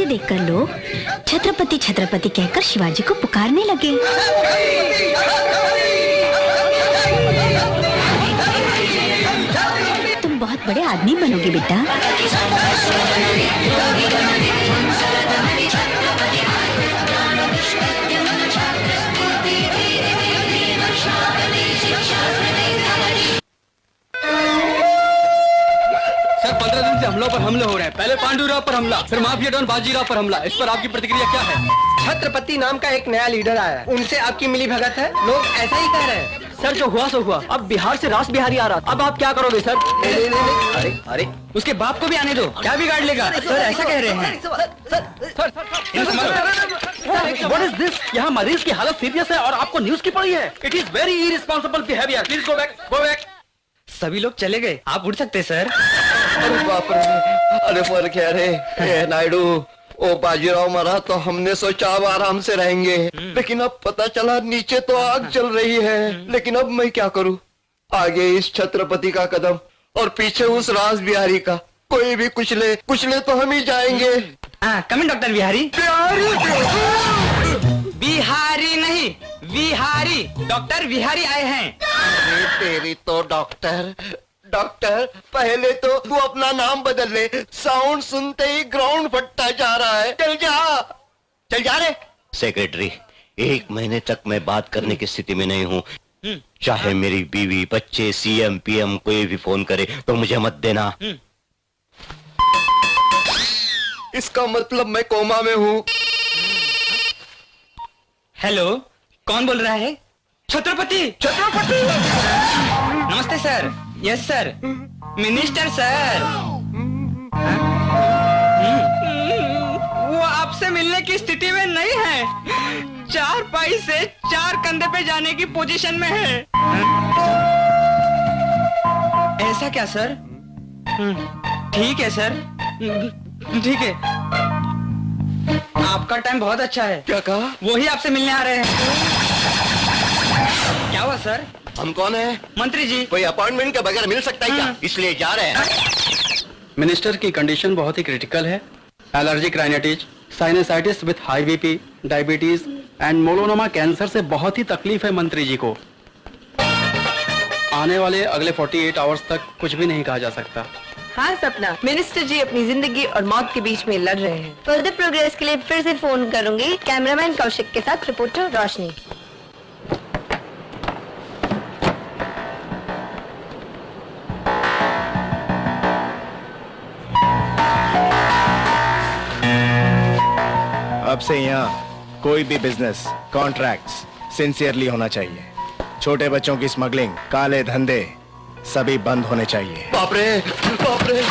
देखकर लोग छत्रपति छत्रपति कहकर शिवाजी को पुकारने लगे। तुम बहुत बड़े आदमी बनोगे बेटा। सर 15 दिन से हमलों पर हमले हो रहे हैं। पहले पांडुराव पर हमला, फिर माफिया डॉन बाजीराव पर हमला। इस पर आपकी प्रतिक्रिया क्या है? छत्रपति नाम का एक नया लीडर आया है, उनसे आपकी मिली भगत है? लोग ऐसा ही कह रहे हैं। सर जो हुआ सो हुआ। अब बिहार से रास बिहारी आ रहा, अब आप क्या करोगे सर? नहीं। अरे अरे उसके बाप को भी आने दो, क्या बिगाड़ लेगा? सर ऐसा कह रहे हैं। What is this? यहाँ मरीज की हालत सीरियस है और आपको न्यूज की पड़ी है। It is very irresponsible behaviour. Please go back, go back. सभी लोग चले गए, आप उठ सकते सर। अरे बाप रे, अरे पर क्या रे नायडू, ओ बाजीराव मरा तो हमने सोचा अब आराम से रहेंगे, लेकिन अब पता चला नीचे तो आग चल रही है। लेकिन अब मैं क्या करूं? आगे इस छत्रपति का कदम और पीछे उस रास बिहारी का। कोई भी कुचले तो हम ही जाएंगे। Coming doctor Bihari. बिहारी नहीं, बिहारी। डॉक्टर बिहारी आए हैं। अरे तेरी तो डॉक्टर पहले तो तू अपना नाम बदल ले। साउंड सुनते ही ग्राउंड फटता जा रहा है। चल जा रे। सेक्रेटरी, 1 महीने तक मैं बात करने की स्थिति में नहीं हूँ। चाहे मेरी बीवी, बच्चे, सीएम, पीएम कोई भी फोन करे तो मुझे मत देना। इसका मतलब मैं कोमा में हूँ। हेलो, कौन बोल रहा है? छत्रपति। छत्रपति। नमस्ते sir. Yes sir, minister sir. वो आपसे मिलने की स्थिति में नहीं है। 4 पाई से 4 कंधे पे जाने की पोजीशन में है। ऐसा क्या सर? ठीक है सर, ठीक है। आपका टाइम बहुत अच्छा है। क्या कहा? वही आपसे मिलने आ रहे हैं। क्या हुआ सर? हम कौन है? मंत्री जी। कोई अपॉइंटमेंट के बगैर मिल सकता है क्या? इसलिए जा रहे हैं। मिनिस्टर की कंडीशन बहुत ही क्रिटिकल है। Allergic rhinitis, sinusitis with high BP, diabetes and melanoma cancer से बहुत ही तकलीफ है मंत्री जी को। आने वाले अगले 48 आवर्स तक कुछ भी नहीं कहा जा सकता। हाँ सपना, मिनिस्टर जी अपनी जिंदगी और मौत के बीच में लड़ रहे हैं। फर्दर प्रोग्रेस के लिए फिर से फोन करूंगी। कैमरामैन कौशिक के साथ रिपोर्टर रोशनी। अब से यहाँ कोई भी बिजनेस कॉन्ट्रैक्ट्स सिंसियरली होना चाहिए। छोटे बच्चों की स्मगलिंग, काले धंधे सभी बंद होने चाहिए। बाप रे, बाप रे।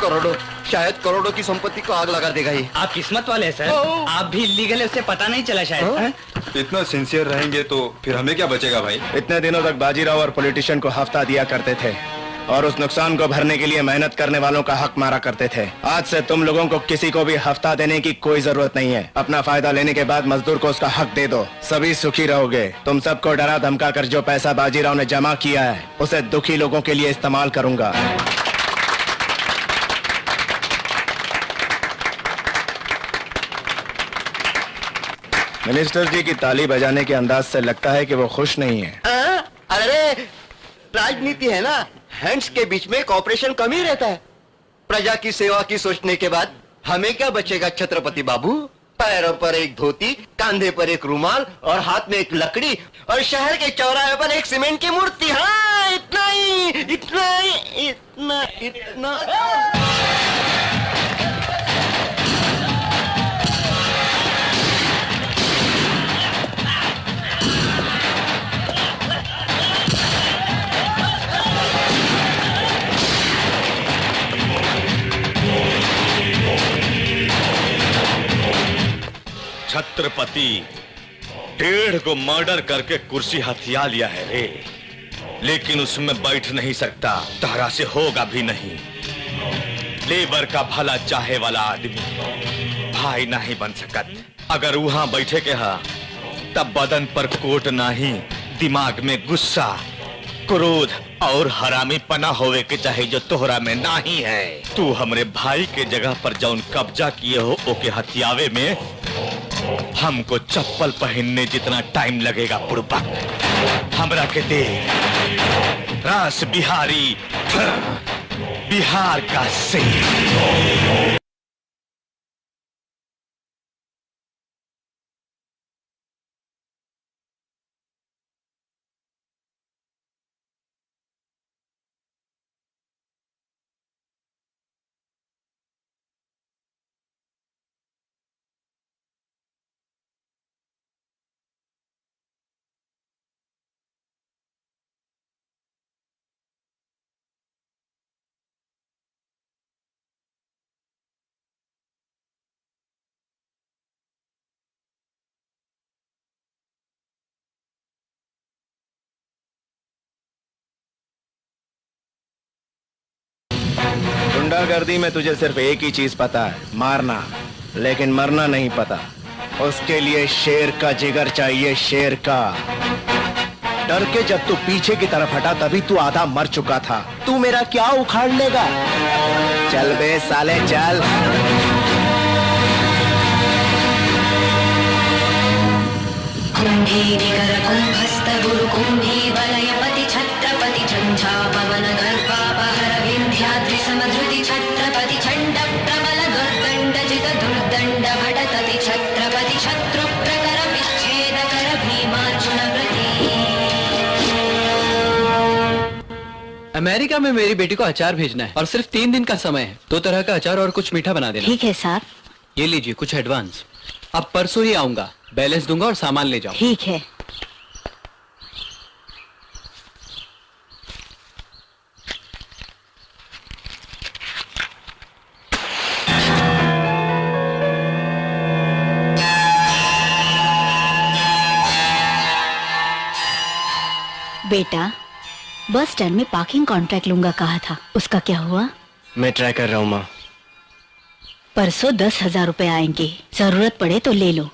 करोड़ों, शायद करोड़ों की संपत्ति को आग लगा देगा ये। आप किस्मत वाले हैं सर। आप भी इलीगल है, उससे पता नहीं चला शायद। इतना सिंसियर रहेंगे तो फिर हमें क्या बचेगा भाई? इतने दिनों तक बाजीराव और पॉलिटिशियन को हफ्ता दिया करते थे और उस नुकसान को भरने के लिए मेहनत करने वालों का हक मारा करते थे। आज से तुम लोगों को किसी को भी हफ्ता देने की कोई जरूरत नहीं है। अपना फायदा लेने के बाद मजदूर को उसका हक दे दो, सभी सुखी रहोगे। तुम सबको डरा धमका कर जो पैसा बाजीराव ने जमा किया है उसे दुखी लोगों के लिए इस्तेमाल करूंगा। मिनिस्टर जी की ताली बजाने के अंदाज से लगता है कि वो खुश नहीं है। अरे राजनीति है ना, हैंड्स के बीच में कॉपरेशन कम ही रहता है। प्रजा की सेवा की सोचने के बाद हमें क्या बचेगा छत्रपति बाबू? पैरों पर एक धोती, कांधे पर एक रुमाल और हाथ में एक लकड़ी और शहर के चौराहे पर एक सीमेंट की मूर्ति। हाँ, इतना ही, इतना ही, इतना इतना। छत्रपति 1.5 को मर्डर करके कुर्सी हथिया लिया है रे, लेकिन उसमें बैठ नहीं सकता, तारा से होगा भी नहीं। लेबर का भला चाहे वाला आदमी भाई नहीं बन सकत। अगर वहां बैठे के हा तब बदन पर कोट नहीं, दिमाग में गुस्सा, क्रोध और हरामी पना होवे के चाहे जो तोहरा में नहीं है। तू हमरे भाई के जगह पर जौन कब्जा किए हो ओके हथियावे में हमको चप्पल पहनने जितना टाइम लगेगा बुड़बक। हमरा के दे रास बिहारी, बिहार का सिंह। गुंडागर्दी में तुझे सिर्फ एक ही चीज पता है, मारना, लेकिन मरना नहीं पता। उसके लिए शेर का जिगर चाहिए, शेर का। डर के जब तू पीछे की तरफ हटा तभी तू आधा मर चुका था। तू मेरा क्या उखाड़ लेगा? चल बे साले चल। कुंभीनिकर कुंभस्थ गुरु कुंभी वलयपति छत्रपति झंझा पवन गर्भापहर विंध्याद्रि समधृति छत्रपति चंड प्रबल दुर्दंड जित दुर्दंड भटतति छत्रपति शत्रु प्रकर विच्छेद कर भीमार्जुन व्रती। अमेरिका में मेरी बेटी को अचार भेजना है और सिर्फ 3 दिन का समय है। 2 तरह का अचार और कुछ मीठा बना देना। ठीक है साहब। ये लीजिए कुछ एडवांस। अब परसों ही आऊंगा, बैलेंस दूंगा और सामान ले जाओ। ठीक है। बेटा, बस स्टैंड में पार्किंग कॉन्ट्रैक्ट लूंगा कहा था, उसका क्या हुआ? मैं ट्राई कर रहा हूँ माँ। परसों 10,000 रुपए आएंगे, जरूरत पड़े तो ले लो।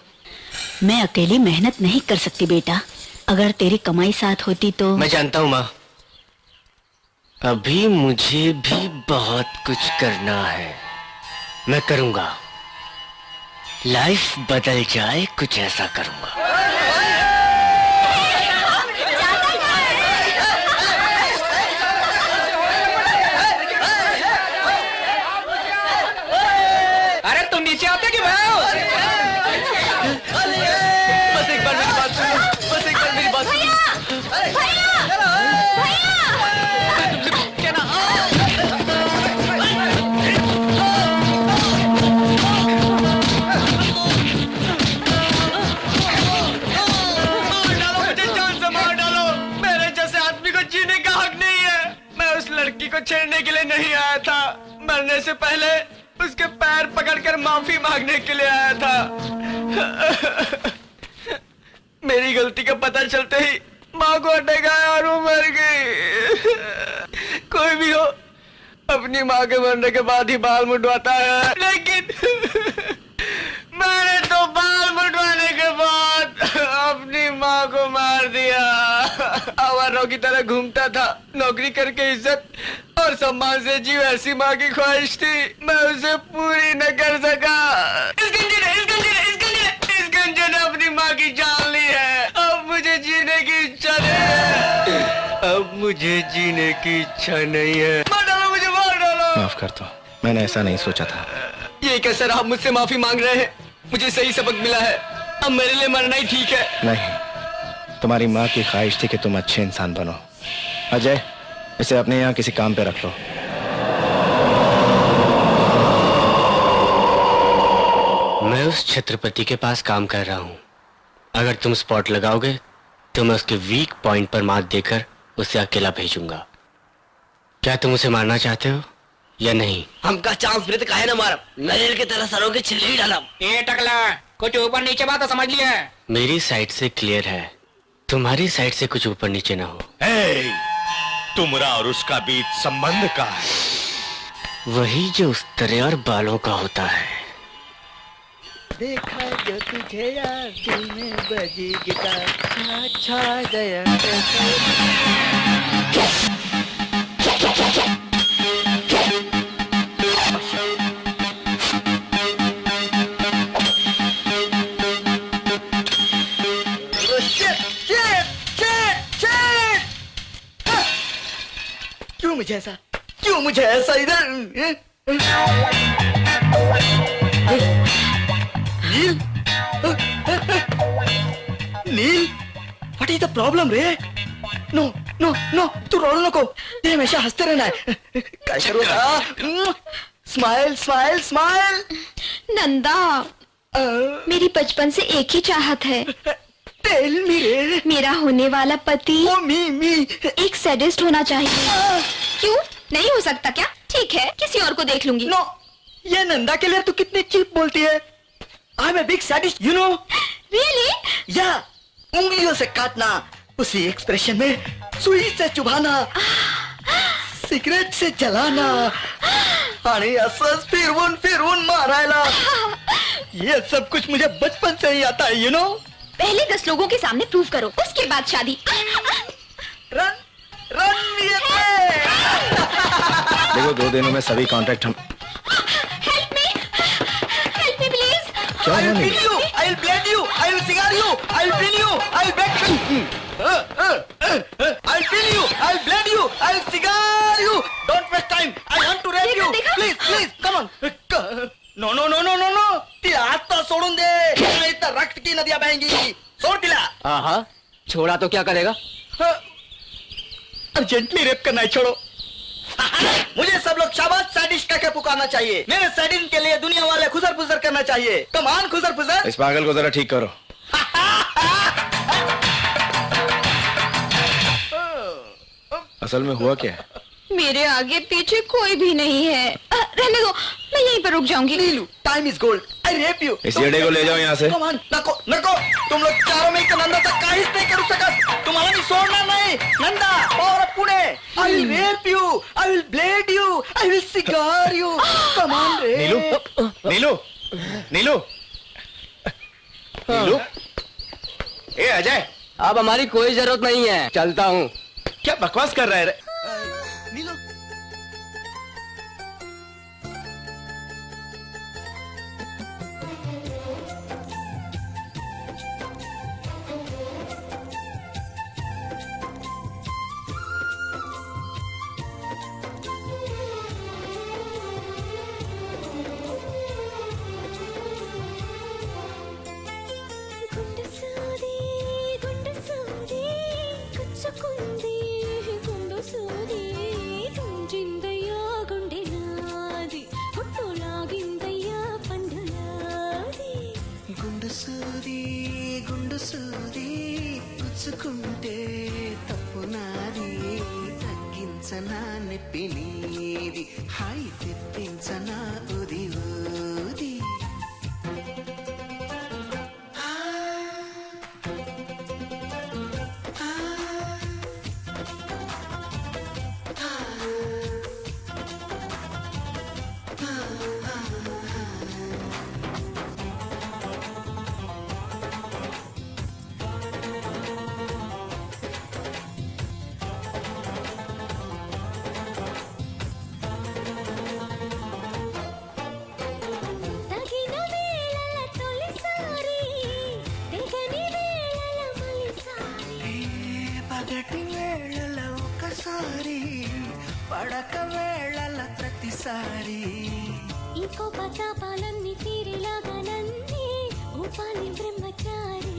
मैं अकेली मेहनत नहीं कर सकती बेटा, अगर तेरी कमाई साथ होती तो। मैं जानता हूँ माँ, अभी मुझे भी बहुत कुछ करना है। मैं करूँगा, लाइफ बदल जाए कुछ ऐसा करूँगा। नीचे आते कि मैं बस एक बार मेरी बात सुनिए, बस एक बार मेरी बात सुनिए। क्या ना मार डालो मुझे, जान से मार डालो। मेरे जैसे आदमी को जीने का हक नहीं है। मैं उस लड़की को छेड़ने के लिए नहीं आया था, मरने से पहले उसके पैर पकड़कर माफी मांगने के लिए आया था। मेरी गलती का पता चलते ही माँ को अटैक आया और वो मर गई। कोई भी हो अपनी माँ के मरने के बाद ही बाल मुंडवाता है, लेकिन मैंने तो बाल मुंडवाने के बाद अपनी माँ को मार दिया। आवारों की तरह घूमता था, नौकरी करके इज्जत और सम्मान से जीव, ऐसी माँ की ख्वाहिश थी, मैं उसे पूरी न कर सका। इस गंजे ने अपनी माँ की जान ली है। अब मुझे जीने की इच्छा नहीं है, अब मुझे जीने की इच्छा नहीं है। मार डालो मुझे, मार डालो। माफ कर दो, मैंने ऐसा नहीं सोचा था। ये कैसे आप मुझसे माफी मांग रहे हैं? मुझे सही सबक मिला है, अब मेरे लिए मरना ही ठीक है। नहीं, तुम्हारी माँ की ख्वाहिश थी कि तुम अच्छे इंसान बनो। अजय, इसे अपने यहाँ किसी काम पे रख लो। मैं उस छत्रपति के पास काम कर रहा हूँ। अगर तुम स्पॉट लगाओगे तो मैं उसके वीक पॉइंट पर मात देकर उसे अकेला भेजूंगा। क्या तुम उसे मारना चाहते हो या नहीं? हमका चांस मिले तो काहे ना मारब, नरेल के तरह सरों के छिल ही डालब। ए टकला, कुछ ऊपर नीचे बात तो समझ लिया। मेरी साइड से क्लियर है, तुम्हारी साइड से कुछ ऊपर नीचे ना हो। तुम्हारा और उसका बीच संबंध का है, वही जो उस तरह और बालों का होता है। देखा जो तुझे यार, दिल में बजी गिटार, छा गया। क्यों मुझे ऐसा इधर? नील, व्हाट इज द प्रॉब्लम रे? नो नो नो, तू रोल नको, ये हमेशा हंसते रहना है। क्या करो? Smile smile smile. नंदा, मेरी बचपन से एक ही चाहत है। टेल मी रे। मेरा होने वाला पति मी एक सैडिस्ट होना चाहिए। क्यों नहीं हो सकता क्या? ठीक है, किसी और को देख लूंगी। नो, ये नंदा के लिए तू कितनी चीप बोलती है। I am a big sadist, you know. Really? Yeah, उंगलियों से काटना, उसी एक्सप्रेशन में सुई से चुभाना, सिगरेट से जलाना आणि असंच फिरवून मारायला, ये सब कुछ मुझे बचपन से ही आता है, यू नो। पहले 10 लोगों के सामने प्रूव करो, उसके बाद शादी। रन देखो, 2 दिनों में सभी कॉन्ट्रैक्ट हम। Help me please. I'll kill you, I'll blend you, I'll cigar you, I'll pin you, I'll beg you. I'll pin you, I'll blend you, I'll cigar you. Don't waste time. I want to rape you. Please, come on. No. ती आता सोडून दे, नहीं तो रक्त की नदियां बहेंगी। छोड़ दिला। हाँ, छोड़ा तो क्या करेगा? अर्जेंटली रेप करना है, छोड़ो। मुझे सब लोग शाबाश सैडिस्ट कहकर पुकारना चाहिए। मेरे सैडिन के लिए दुनिया वाले खुसर पुसर करना चाहिए। कमान खुसर पुसर। इस पागल को जरा ठीक करो। असल में हुआ क्या है? मेरे आगे पीछे कोई भी नहीं है। रहने दो, मैं यहीं पर रुक जाऊंगी। Neelu, time is gold. I rape you. इस येडे को ले जाओ यहाँ से। कमान, नको नको, तुम लोग चारों में नंदा तक काहीच नहीं करू शकत। तुम्हाला मी सोडणार नाही। नंदा और Pune, I will rape you, I will blade you, I will cigar you. Come on. Neelu, नीलू, नीलू, नीलू। ए अजय, अब हमारी कोई जरूरत नहीं है, चलता हूँ। क्या बकवास कर रहा है रे? नीलू, పుచ్చుకుంటే తప్పు నాది, తగ్గించనా నొప్పి నీది, హాయి తెప్పించనా ఉది ఊది. పగటి వేళల ఒకసారి, పడక వేళల ప్రతిసారి, ఇంకో పతాపాలన్నీ తీరేలాగా నన్నే ఊపాలి బ్రహ్మచారి.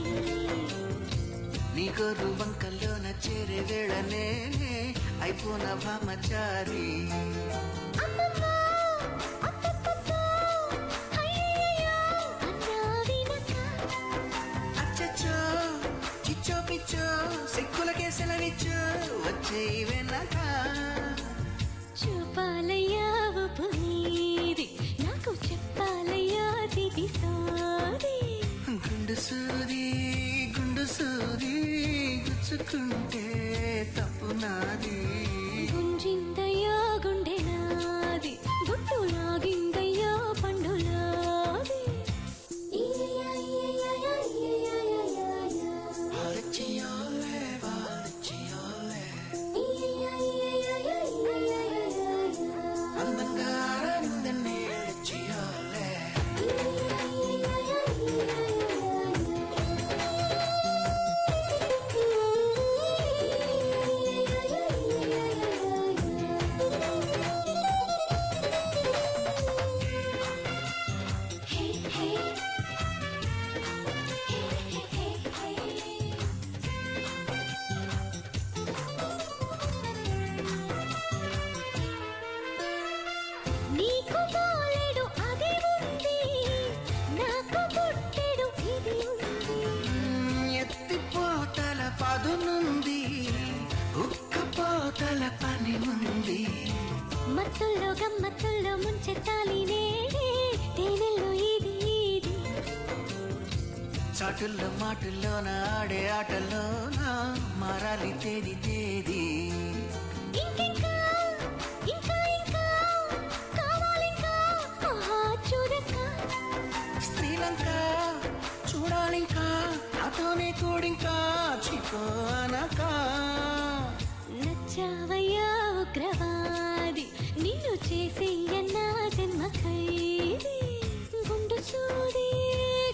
నీ గొర్రు వంకల్లోన చేరే వేళ నేనే అయిపోన బ్రహ్మచారి. అచ్చచ్చో చిచ్చో పిచ్చో సిక్కుల కేసులనిచ్చో వచ్చే వెనక చూపాలయ్యా ఉప్పు నీది, నాకు చెప్పాలయ్యా దిగి సారి. గుండు సూది గుండు సూది గుచ్చుకుంటే తప్పు నాది, గుంజిందయ్యా గుండె నాది, గుట్టు లాగిందయ్యా పండులాది. నీకు బాలెడు అది ఉంది, నాకు పుట్టెడు ఇది ఉంది. ఎత్తిపోతల పదునుంది, ఉక్కపోతల పని ఉంది. మత్తుల్లో గమ్మత్తుల్లో ముంచెత్తాలి నేడే, తేనెల్లో ఇది ఇది. చాటుల్లో మాటుల్లోన ఆడే ఆటల్లోన మారాలి తేది తేది. ఇంకింకా ఇంకా ఇంకా కావాలింకా, ఆహా చూడక. స్త్రీలంక చూడాలింకా, నాతోనే కూడింకా చిపో అనక. నచ్చావయ్యా ఉగ్రవాది, నిన్ను చేసేయన్నా జన్మ ఖైదీ. గుండు సూది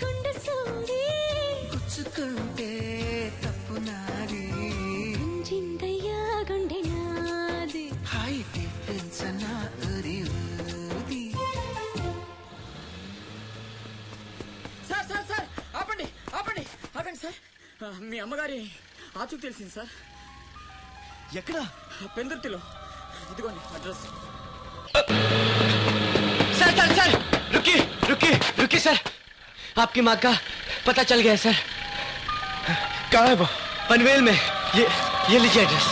గుండు సూది గుచ్చుకుంటే తప్పు నాది, గుంజిందయ్యా గుండె నాది, హాయి తెప్పించనా ఉరి ఊది. సార్ సార్ సార్ ఆపండి ఆపండి ఆగండి సార్. మీ అమ్మగారి ఆచూకు తెలిసింది సార్. ఎక్కడ? పెందుర్తిలో ఇదిగోండి అడ్రస్. सर सर सर रुकिए रुकिए रुकिए सर, आपकी माँ का पता चल गया है सर. कहाँ है वो? पनवेल में. ये लीजिए एड्रेस.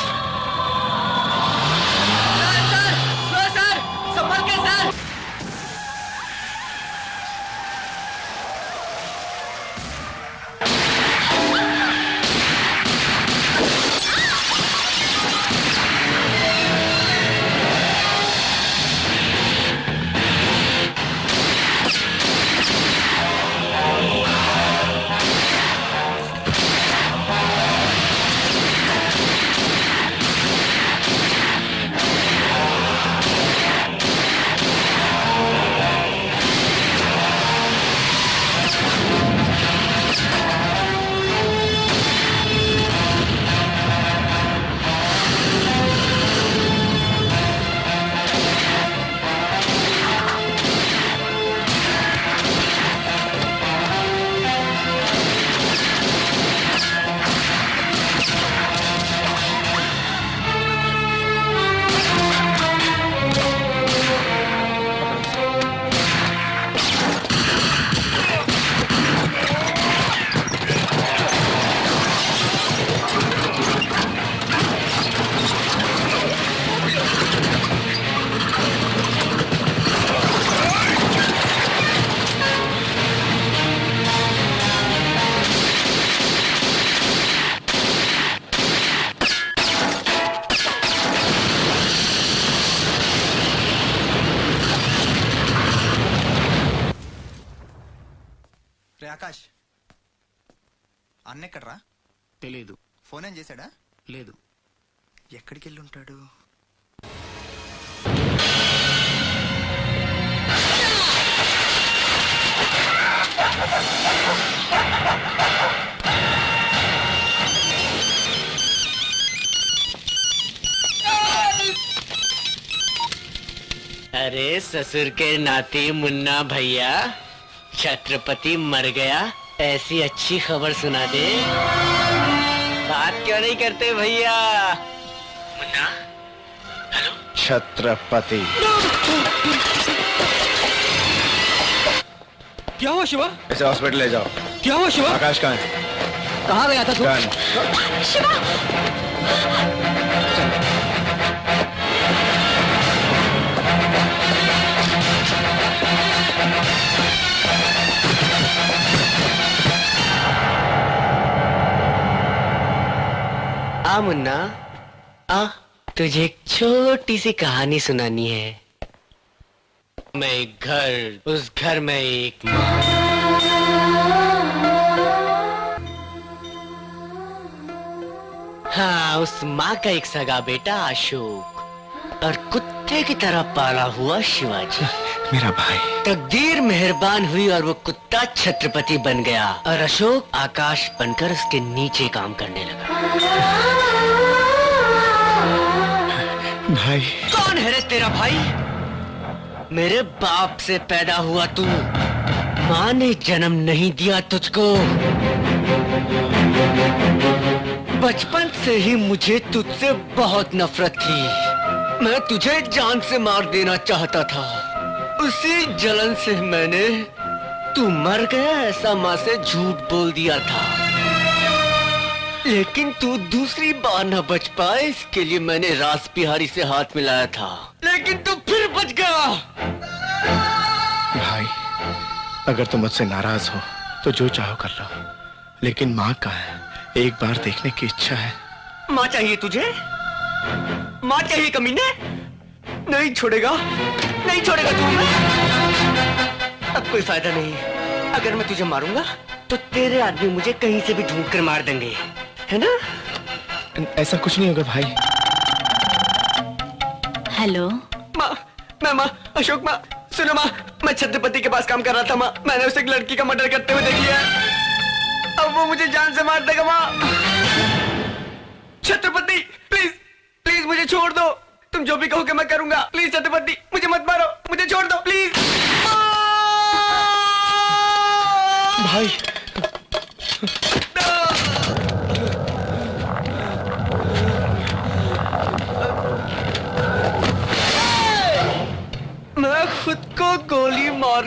सर संभल के सर. రే ఆకాష్, అన్నెక్కడ్రా? తెలీదు. ఫోన్ ఏం చేశాడా? లేదు. ఎక్కడికి వెళ్ళి ఉంటాడు? अरे ससुर के नाते मुन्ना भैया, छत्रपति मर गया, ऐसी अच्छी खबर सुना दे. बात क्यों नहीं करते भैया? मुन्ना, हेलो. छत्रपति. क्या हुआ शिवा? इसे हॉस्पिटल ले जाओ. क्या हुआ शिवा? आकाश कहाँ है? कहाँ गया था तू? शिवा! आ मुन्ना, आ तुझे एक छोटी सी कहानी सुनानी है. मैं एक घर, उस घर में एक माँ. हाँ, उस माँ का एक सगा बेटा अशोक और कुत्ते की तरह पाला हुआ शिवाजी. मेरा भाई. तकदीर मेहरबान हुई और वो कुत्ता छत्रपति बन गया और अशोक आकाश बनकर उसके नीचे काम करने लगा. भाई. कौन है रे तेरा भाई? मेरे बाप से पैदा हुआ तू. माँ ने जन्म नहीं दिया तुझको. बचपन से ही मुझे तुझसे बहुत नफरत थी. मैं तुझे जान से मार देना चाहता था. उसी जलन से मैंने तू मर गया ऐसा माँ से झूठ बोल दिया था. लेकिन तू दूसरी बार न बच पाए, इसके लिए मैंने रास बिहारी से हाथ मिलाया था. लेकिन तू फिर बच गया. भाई, अगर तुम मुझसे नाराज हो तो जो चाहो कर लो, लेकिन माँ कहाँ है? एक बार देखने की इच्छा है. माँ चाहिए तुझे? माँ चाहिए कमीने? नहीं छोड़ेगा, नहीं छोड़ेगा तू. अब कोई फायदा नहीं. अगर मैं तुझे मारूंगा तो तेरे आदमी मुझे कहीं से भी ढूंढ कर मार देंगे, है ना? ऐसा कुछ नहीं होगा भाई. हेलो. माँ, अशोक माँ, सुनो माँ, मैं छत्रपति के पास काम कर रहा था माँ. मैंने उसे एक लड़की का मर्डर करते हुए देख लिया. अब वो मुझे जान से मार देगा माँ. छत्रपति प्लीज प्लीज मुझे छोड़ दो. तुम जो भी कहोगे मैं करूंगा. प्लीज छत्रपति मुझे मत मारो, मुझे छोड़ दो प्लीज. भाई. और